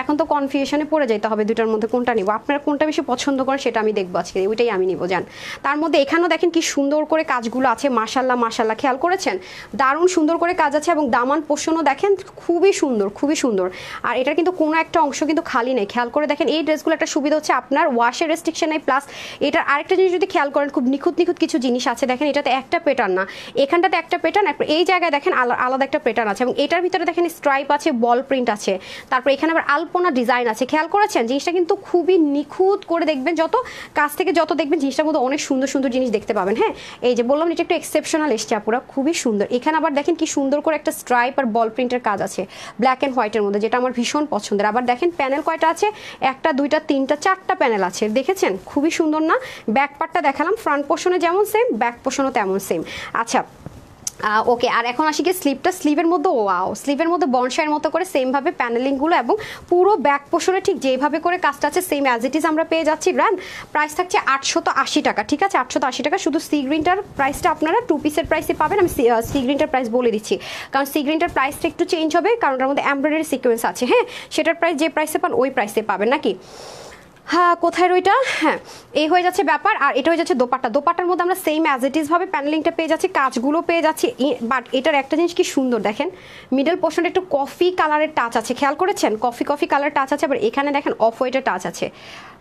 এখন তো কনফিউশনে পড়ে যেতে হবে 2টার মধ্যে কোনটা নিব। আপনারা কোনটা বেশি পছন্দ করেন সেটা আমি দেখবো আজকে, ওইটাই আমি নিব। যান, তার মধ্যে এখানেও দেখেন কি সুন্দর করে কাজগুলো আছে, মাশাল্লাহ খেয়াল করেছেন? দারুণ সুন্দর করে কাজ আছে এবং দামান পোষণও দেখেন খুবই সুন্দর। আর এটার কিন্তু কোনো একটা অংশ কিন্তু খালি নেই, খেয়াল করে দেখেন। এই ড্রেসগুলো একটা সুবিধা হচ্ছে আপনার ওয়াশের রেস্ট্রিকশন নেই, প্লাস এটার আরেকটা জিনিস যদি খেয়াল করেন, খুব নিখুঁত কিছু জিনিস আছে। দেখেন এটাতে একটা প্যাটার্ন না, এখানটাতে একটা প্যাটার্ন, এই জায়গায় দেখেন আলাদা একটা প্যাটার্ন আছে, এবং এটার ভিতরে দেখেন স্ট্রাইপ আছে, বল প্রিন্ট আছে, তারপর এখানে আবার আলপনা ডিজাইন আছে। খেয়াল করেছেন? জিনিসটা কিন্তু খুবই নিখুঁত করে দেখবেন, যত কাছ থেকে যত দেখবেন জিনিসটার মধ্যে অনেক সুন্দর জিনিস দেখতে পাবেন, হ্যাঁ। এই যে বললাম এটা একটু এক্সেপশনাল এসছে আপুরা, খুবই সুন্দর। এখানে আবার দেখেন কি সুন্দর করে একটা স্ট্রাইপ আর বল প্রিন্টের কাজ আছে ব্ল্যাক অ্যান্ড হোয়াইটের মধ্যে, যেটা আমার ভীষণ পছন্দের। আবার দেখেন প্যানেল কয়টা আছে, 1টা 2টা 3টা 4টা প্যানেল আছে, দেখেছেন? খুবই সুন্দর না? ব্যাক পার্টটা দেখালাম, ফ্রন্ট পোর্শনে যেমন সেম, ব্যাক পোর্শনও তেমন সেম। আচ্ছা, ওকে, আর এখন আসি গিয়ে স্লিভের মধ্যে, ওয়াও, স্লিভের মধ্যে বনসাইয়ের মতো করে সেমভাবে প্যানেলিংগুলো এবং পুরো ব্যাক পোর্শনে ঠিক যেভাবে করে কাজটা আছে সেম অ্যাজ ইট ইজ আমরা পেয়ে যাচ্ছি। ব্র্যান্ড প্রাইস থাকছে 880 টাকা, ঠিক আছে? 880 টাকা। শুধু সি গ্রিনটার প্রাইসটা আপনারা 2 পিসের প্রাইসে পাবেন। আমি সি গ্রিনটার প্রাইস বলে দিচ্ছি, কারণ সি গ্রিনটার প্রাইসটা একটু চেঞ্জ হবে, কারণ ওটার মধ্যে এমব্রয়ডারি সিকোয়েন্স আছে, হ্যাঁ। সেটার প্রাইস যে প্রাইসে পান ওই প্রাইসে পাবেন নাকি? হ্যাঁ কোথায় রইটা, হ্যাঁ এই হয়ে যাচ্ছে ব্যাপার। আর এটা হয়ে যাচ্ছে দোপাট্টা, দোপাট্টার মধ্যে আমরা সেম অ্যাজ ইট ইজ ভাবে প্যানেলিংটা পেয়ে যাচ্ছি, কাজগুলো পেয়ে যাচ্ছি। বাট এটার একটা জিনিস কি সুন্দর দেখেন, মিডল পোর্শনটা একটু কফি কালারের টাচ আছে, খেয়াল করেছেন কফি কফি কালার টাচ আছে। আবার এখানে দেখেন অফ হোয়াইটের টাচ আছে,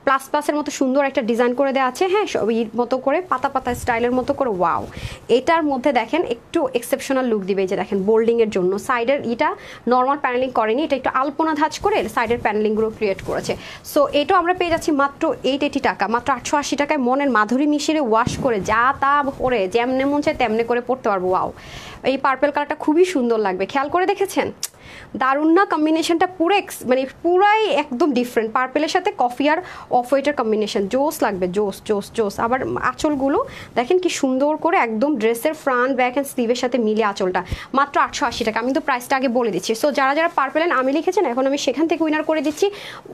প্লাস প্লাসের মতো সুন্দর একটা ডিজাইন করে দেওয়া আছে, হ্যাঁ ইর মতো করে পাতা পাতা স্টাইলের মতো করে। ওয়াও, এটার মধ্যে দেখেন একটু এক্সেপশনাল লুক দিবে, এই যে দেখেন বোল্ডিংয়ের জন্য সাইডের এটা নর্মাল প্যানেলিং করেনি, এটা একটু আলপনা ধাঁচ করে সাইডের প্যানেলিংগুলো ক্রিয়েট করেছে। সো এটাও আমরা পেয়ে যাচ্ছি মাত্র 880 টাকা, মাত্র 880 টাকায় মনের মাধুরী মিশিয়ে ওয়াশ করে যা তা করে যেমনে মন চায় তেমনে করে পড়তে পারবো। ওয়াও, এই পার্পেল কালারটা খুবই সুন্দর লাগবে, খেয়াল করে দেখেছেন দারুণ না কম্বিনেশনটা, পুরো মানে পুরাই একদম ডিফারেন্ট, পার্পেলের সাথে কফি আর অফ হোয়াইটের কম্বিনেশন জোস লাগবে, জোস জোস জোস। আবার আঁচলগুলো দেখেন কি সুন্দর করে একদম ড্রেসের ফ্রন্ট ব্যাক অ্যান্ড স্লিভের সাথে মিলে আঁচলটা, মাত্র 880 টাকা। আমি তো প্রাইসটা আগে বলে দিচ্ছি। সো যারা যারা পার্পেল অ্যান্ড আমি লিখেছেন এখন আমি সেখান থেকে উইনার করে দিচ্ছি,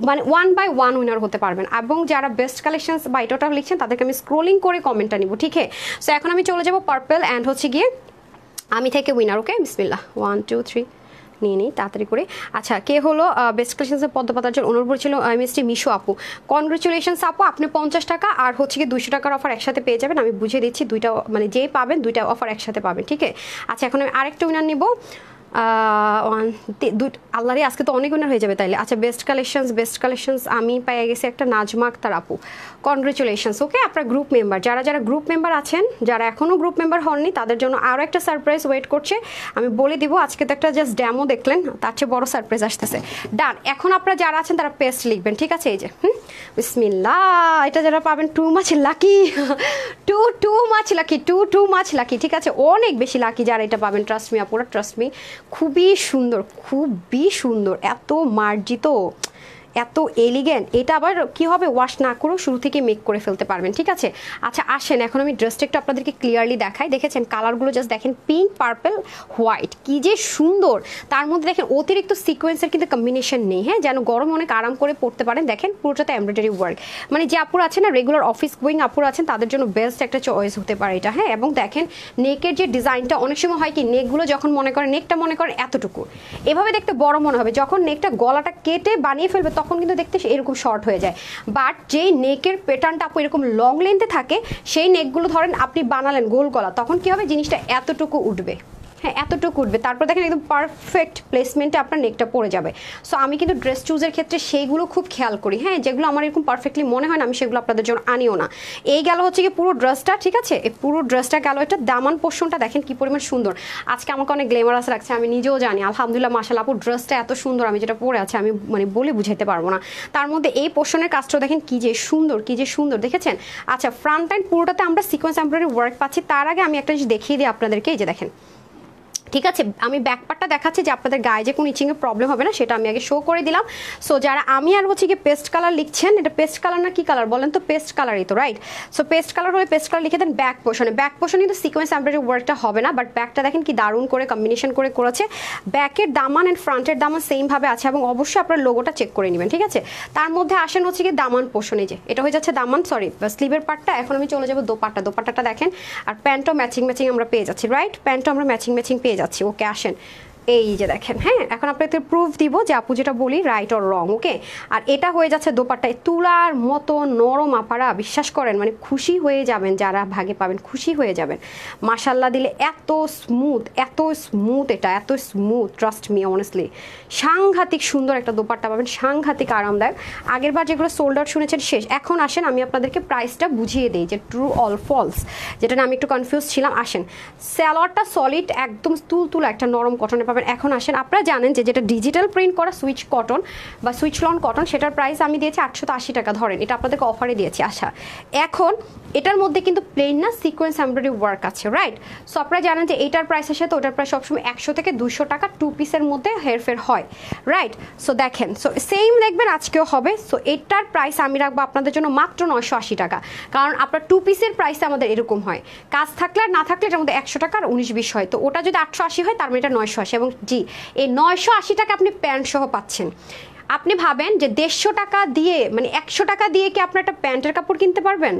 মানে 1 বাই 1 উইনার হতে পারবেন। এবং যারা বেস্ট কালেকশনস বা এটা লিখছেন তাদেরকে আমি স্ক্রোলিং করে কমেন্টটা নিব, ঠিক আছে? সো এখন আমি চলে যাবো পার্পেল অ্যান্ড হচ্ছে গিয়ে আমি থেকে উইনার। ওকে, বিসমিল্লাহ, 1 2 3 নিয়ে নিই তাড়াতাড়ি করে। আচ্ছা, কে হলো বেস্ট কালেকশনসের পদ্ম পাতার জন্য অনুরোধ ছিল মিস্টি মিশু আপু। কনগ্রেচুলেশনস আপু, আপনি 50 টাকা আর হচ্ছে কি 200 টাকার অফার একসাথে পেয়ে যাবেন। আমি বুঝিয়ে দিচ্ছি, দুইটা মানে যেই পাবেন দুইটা অফার একসাথে পাবেন, ঠিক আছে? আচ্ছা, এখন আমি আরেকটা উইনার নিব। আল্লাহরে আজকে তো অনেক উইনার হয়ে যাবে তাইলে। আচ্ছা, বেস্ট কালেকশনস আমি পেয়ে গেছি একটা নাজমা আক্তার আপু, কনগ্রেচুলেশনস। ওকে, আপনার গ্রুপ মেম্বার, যারা যারা গ্রুপ মেম্বার আছেন, যারা এখনও গ্রুপ মেম্বার হননি তাদের জন্য আরও একটা সারপ্রাইজ ওয়েট করছে। আমি বলে দিব, আজকে তো একটা জাস্ট ড্যামো দেখলেন, তার চেয়ে বড় সারপ্রাইজ আসতেছে। ডান, এখন আপনারা যারা আছেন তারা পেস্ট লিখবেন, ঠিক আছে? এই যে বিসমিল্লাহ, এটা যারা পাবেন টু মাছ লাকি, টু মাছ লাকি, ঠিক আছে? অনেক বেশি লাকি যারা এটা পাবেন, ট্রাস্ট মি আপুরা, ট্রাস্ট মি। খুবই সুন্দর, এত মার্জিত, এত এলিগেন্ট। এটা আবার কি হবে, ওয়াশ না করেও শুরু থেকে মেক করে ফেলতে পারবেন, ঠিক আছে? আচ্ছা আসেন, এখন আমি ড্রেসটা একটু আপনাদেরকে ক্লিয়ারলি দেখাই। দেখেছেন কালারগুলো, জাস্ট দেখেন পিঙ্ক, পার্পল, হোয়াইট, কি যে সুন্দর। তার মধ্যে দেখেন অতিরিক্ত সিকোয়েন্সের কিন্তু কম্বিনেশন নেই, হ্যাঁ, যেন গরম অনেক আরাম করে পড়তে পারেন। দেখেন পুরোটাতে এমব্রয়ডারি ওয়ার্ক, মানে যে আপুরা আছেন না রেগুলার অফিস গোয়িং আপুরা আছেন তাদের জন্য বেস্ট একটা চয়েস হতে পারে এটা, হ্যাঁ। এবং দেখেন নেকের যে ডিজাইনটা, অনেক সময় হয় কি নেকগুলো যখন মনে করেন নেকটা মনে করেন এতটুকু, এভাবে দেখতে বড় মনে হবে, যখন নেকটা গলাটা কেটে বানিয়ে ফেলবে তখন কিন্তু দেখতে এরকম শর্ট হয়ে যায়। বাট যেই নেকের প্যাটার্নটা আপু এরকম লং লেন্থে থাকে, সেই নেকগুলো ধরেন আপনি বানালেন গোল গলা, তখন কি হবে জিনিসটা এতটুকু উঠবে, হ্যাঁ এতটুকু উঠবে। তারপর দেখেন একদম পারফেক্ট প্লেসমেন্টে আপনার নেকটা পড়ে যাবে। সো আমি কিন্তু ড্রেস চুজের ক্ষেত্রে সেইগুলো খুব খেয়াল করি, হ্যাঁ, যেগুলো আমার এরকম পারফেক্টলি মনে হয় না আমি সেগুলো আপনাদের জন্য আনিও না। এই গেল হচ্ছে কি পুরো ড্রেসটা, ঠিক আছে? এই পুরো ড্রেসটা গেল। এটা দামান পোর্শনটা দেখেন কি পরিমাণ সুন্দর, আজকে আমাকে অনেক গ্ল্যামারাস লাগছে, আমি নিজেও জানি। আলহামদুলিল্লাহ, মাশাআল্লাহ আপু ড্রেসটা এত সুন্দর, আমি যেটা পরে আছে আমি মানে বলে বুঝাইতে পারবো না। তার মধ্যে এই পোর্শনের কাজটা দেখেন কি যে সুন্দর, দেখেছেন? আচ্ছা, ফ্রন্ট এন্ড পুরোটাতে আমরা সিকোয়েন্স এমব্রয়ডারি ওয়ার্ক পাচ্ছি। তার আগে আমি একটা জিনিস দেখিয়ে দিই আপনাদেরকে, এই যে দেখেন, ঠিক আছে? আমি ব্যাক পার্টটা দেখাচ্ছি যে আপনাদের গায়ে যে কোনো ইচিংয়ের প্রবলেম হবে না, সেটা আমি আগে শো করে দিলাম। সো যারা আমি আর হচ্ছে কি পেস্ট কালার লিখছেন, এটা পেস্ট কালার না কি কালার বলেন তো? পেস্ট কালারই তো, রাইট? সো পেস্ট কালার হলে পেস্ট কালার লিখে দেন ব্যাক পোর্শনে। ব্যাক পোর্শনে কিন্তু সিকোয়েন্স এমব্রয়ডারি ওয়ার্কটা হবে না, বাট ব্যাকটা দেখেন কি দারুণ করে কম্বিনেশন করে করেছে। ব্যাকের দামান অ্যান্ড ফ্রন্টের দামান সেমভাবে আছে, এবং অবশ্যই আপনার লোগোটা চেক করে নেবেন, ঠিক আছে? তার মধ্যে আসেন হচ্ছে কি দামান পোর্শনে, যে এটা হয়ে যাচ্ছে দামান, সরি স্লিভের পার্টটা। এখন আমি চলে যাবো দোপাট্টাটা দেখেন, আর প্যান্টও ম্যাচিং আমরা পেয়ে যাচ্ছি, রাইট? প্যান্টও আমরা ম্যাচিং পেয়ে যাচ্ছি। ওকে, আসেন এই যে দেখেন, হ্যাঁ, এখন আপনাদের প্রুফ দিব যে আপু যেটা বলি রাইট অর রং। ওকে, আর এটা হয়ে যাচ্ছে দোপাট্টায় তুলার মতো নরম, আপারা বিশ্বাস করেন মানে খুশি হয়ে যাবেন, যারা ভাগে পাবেন খুশি হয়ে যাবেন। মাশাল্লাহ দিলে এত স্মুথ, এটা এত স্মুথ, ট্রাস্ট মি অনেস্টলি। সাংঘাতিক সুন্দর একটা দোপাট্টা পাবেন, সাংঘাতিক আরামদায়ক। আগের বার যেগুলো সোল্ড আউট শুনেছেন শেষ। এখন আসেন আমি আপনাদেরকে প্রাইসটা বুঝিয়ে দিই যে ট্রু অল ফলস, যেটা না আমি একটু কনফিউজ ছিলাম। আসেন, স্যালোয়ারটা সলিড একদম তুলা একটা নরম কটনে পাবেন। এখন আসেন, আপনারা জানেন যে যেটা ডিজিটাল প্রিন্ট করা সুইচ কটন বা সুইচ লন কটন, সেটার প্রাইস আমি দিয়েছি 880 টাকা, ধরেন এটা আপনাদেরকে অফারে দিয়েছি। আচ্ছা, এখন এটার মধ্যে কিন্তু প্লেন না, সিকোয়েন্স এমব্রয়ডারি ওয়ার্ক আছে, রাইট? সো আপনারা জানেন যে এইটার প্রাইসের সাথে ওটার প্রাইস সবসময় 100 থেকে 200 টাকা টু পিসের মধ্যে হেরফের হয়, রাইট? সো দেখেন, সো সেম দেখবেন আজকেও হবে। সো এটার প্রাইস আমি রাখবো আপনাদের জন্য মাত্র 980 টাকা, কারণ আপনার টু পিসের প্রাইসে আমাদের এরকম হয়, কাজ থাকলে আর না থাকলে এটার মধ্যে 100 টাকা আর 19-20 হয়। তো ওটা যদি 880 হয় তার মানে এটা 980, এবং জি এই 980 টাকা আপনি প্যান্ট সহ পাচ্ছেন। আপনি ভাবেন যে 150 টাকা দিয়ে মানে 100 টাকা দিয়ে কি আপনার একটা প্যান্টের কাপড় কিনতে পারবেন?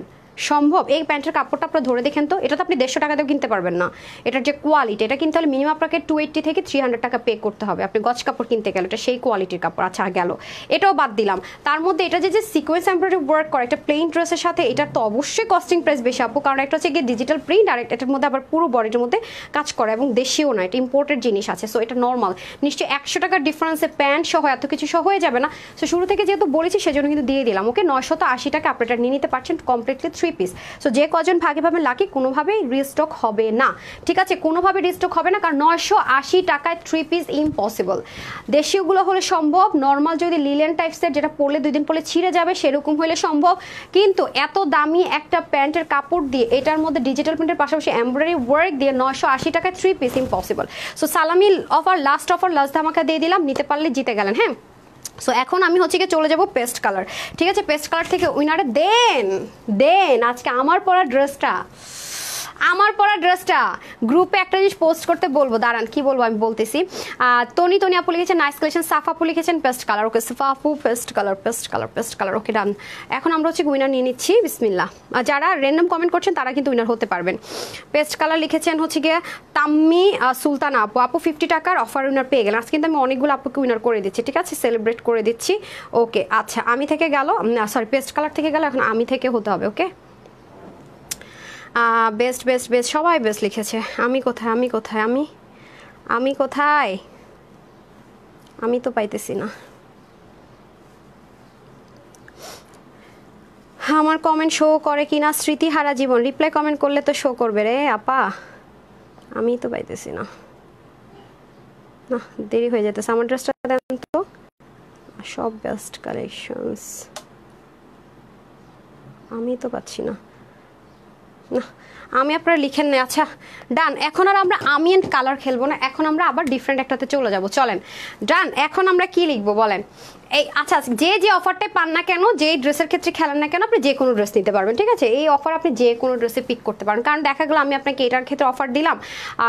সম্ভব? এই প্যান্টের কাপড়টা আপনারা ধরে দেখেন তো, এটা তো আপনি 150 টাকা দিয়েও কিনতে পারবেন না। এটার যে কোয়ালিটি, এটা কিনতে হলে মিনিমাম আপনাকে 280 থেকে 300 টাকা পে করতে হবে আপনি গজ কাপড় কিনতে গেলে। এটা সেই কোয়ালিটির কাপড়। আচ্ছা গেল, এটাও বাদ দিলাম। তার মধ্যে এটা যে সিকোয়েন্স এমব্রয়ডারি ওয়ার্ক করে একটা প্লেন ড্রেসের সাথে, এটার তো অবশ্যই কস্টিং প্রাইস বেশি আপু, কারণ একটা হচ্ছে গিয়ে ডিজিটাল প্রিন্ট, আর এটার মধ্যে আবার পুরো বডির মধ্যে কাজ করা, এবং দেশীয় না, এটা ইম্পোর্টেড জিনিস আছে। সো এটা নর্মাল নিশ্চয়ই 100 টাকার ডিফারেন্সে প্যান্ট সহ এত কিছু সহ হয়ে যাবে না। সো শুরু থেকে যেহেতু বলেছি সেজন্য কিন্তু দিয়ে দিলাম। ওকে, 980 টাকা আপনি এটা নিয়ে নিতে পারছেন কমপ্লিটলি 3 পিস। সো যে কজন ভাগে পাবেন লাকি, কোনোভাবেই রিস্টক হবে না, ঠিক আছে? কোনোভাবে রিস্টক হবে না, কারণ 980 টাকায় 3 পিস ইম্পসিবল। দেশীয়গুলো হলে সম্ভব, নর্মাল যদি লিলেন টাইপসের যেটা পরলে 2 দিন পরে ছিঁড়ে যাবে সেরকম হলে সম্ভব, কিন্তু এত দামি একটা প্যান্টের কাপড় দিয়ে এটার মধ্যে ডিজিটাল প্রিন্টের পাশাপাশি এমব্রয়ডারি ওয়ার্ক দিয়ে 980 টাকায় 3 পিস ইম্পসিবল। সো সালামি অফার, লাস্ট ধামাকা দিয়ে দিলাম, নিতে পারলে জিতে গেলেন। হ্যাঁ, সো এখন আমি হচ্ছে গিয়ে চলে যাব পেস্ট কালার, ঠিক আছে? পেস্ট কালার থেকে উইনারে দেন আজকে আমার পরা ড্রেসটা গ্রুপে একটা জিনিস পোস্ট করতে বলবো, দাঁড়ান কি বলবো আমি বলতেছি। তনি আপু লিখেছেন নাইস কালেকশন, সাফা আপু লিখেছেন পেস্ট কালার। ওকে সাফা আপু পেস্ট কালার। ওকে ডান। এখন আমরা হচ্ছে উইনার নিয়ে নিচ্ছি, বিসমিল্লাহ। যারা র্যান্ডম কমেন্ট করছেন তারা কিন্তু উইনার হতে পারবেন। পেস্ট কালার লিখেছেন হচ্ছে গিয়ে তাম্মি সুলতানা আপু 50 টাকার অফার উইনার পেয়ে গেলেন। আজকে কিন্তু আমি অনেকগুলো আপুকে উইনার করে দিচ্ছি, ঠিক আছে? সেলিব্রেট করে দিচ্ছি। ওকে আচ্ছা, আমি থেকে গেল, সরি পেস্ট কালার থেকে গেল, এখন আমি থেকে হতে হবে। ওকে, বেস্ট সবাই বেস্ট লিখেছে। আমি কোথায় আমি তো পাইতেছি না। আমার কমেন্ট শো করে কিনা? স্মৃতিহারা জীবন রিপ্লাই কমেন্ট করলে তো শো করবে রে আপা, আমি তো পাইতেছি না, দেরি হয়ে যেতেছে। আমার ড্রেসটা দেন তো, সব বেস্ট কালেকশনস, আমি তো পাচ্ছি না। আমি আপনারা লিখেন না। আচ্ছা ডান, এখন আর আমরা আমি এন্ড কালার খেলবো না, এখন আমরা আবার ডিফারেন্ট একটাতে চলে যাব। চলেন ডান, এখন আমরা কি লিখবো বলেন? এই আচ্ছা, যে অফারটাই পান না কেন, যে ড্রেসের ক্ষেত্রে খেলেন না কেন, আপনি যে কোনো ড্রেস নিতে পারবেন, ঠিক আছে? এই অফার আপনি যে কোনো ড্রেসে পিক করতে পারেন, কারণ দেখা গেলো আমি আপনাকে এটার ক্ষেত্রে অফার দিলাম,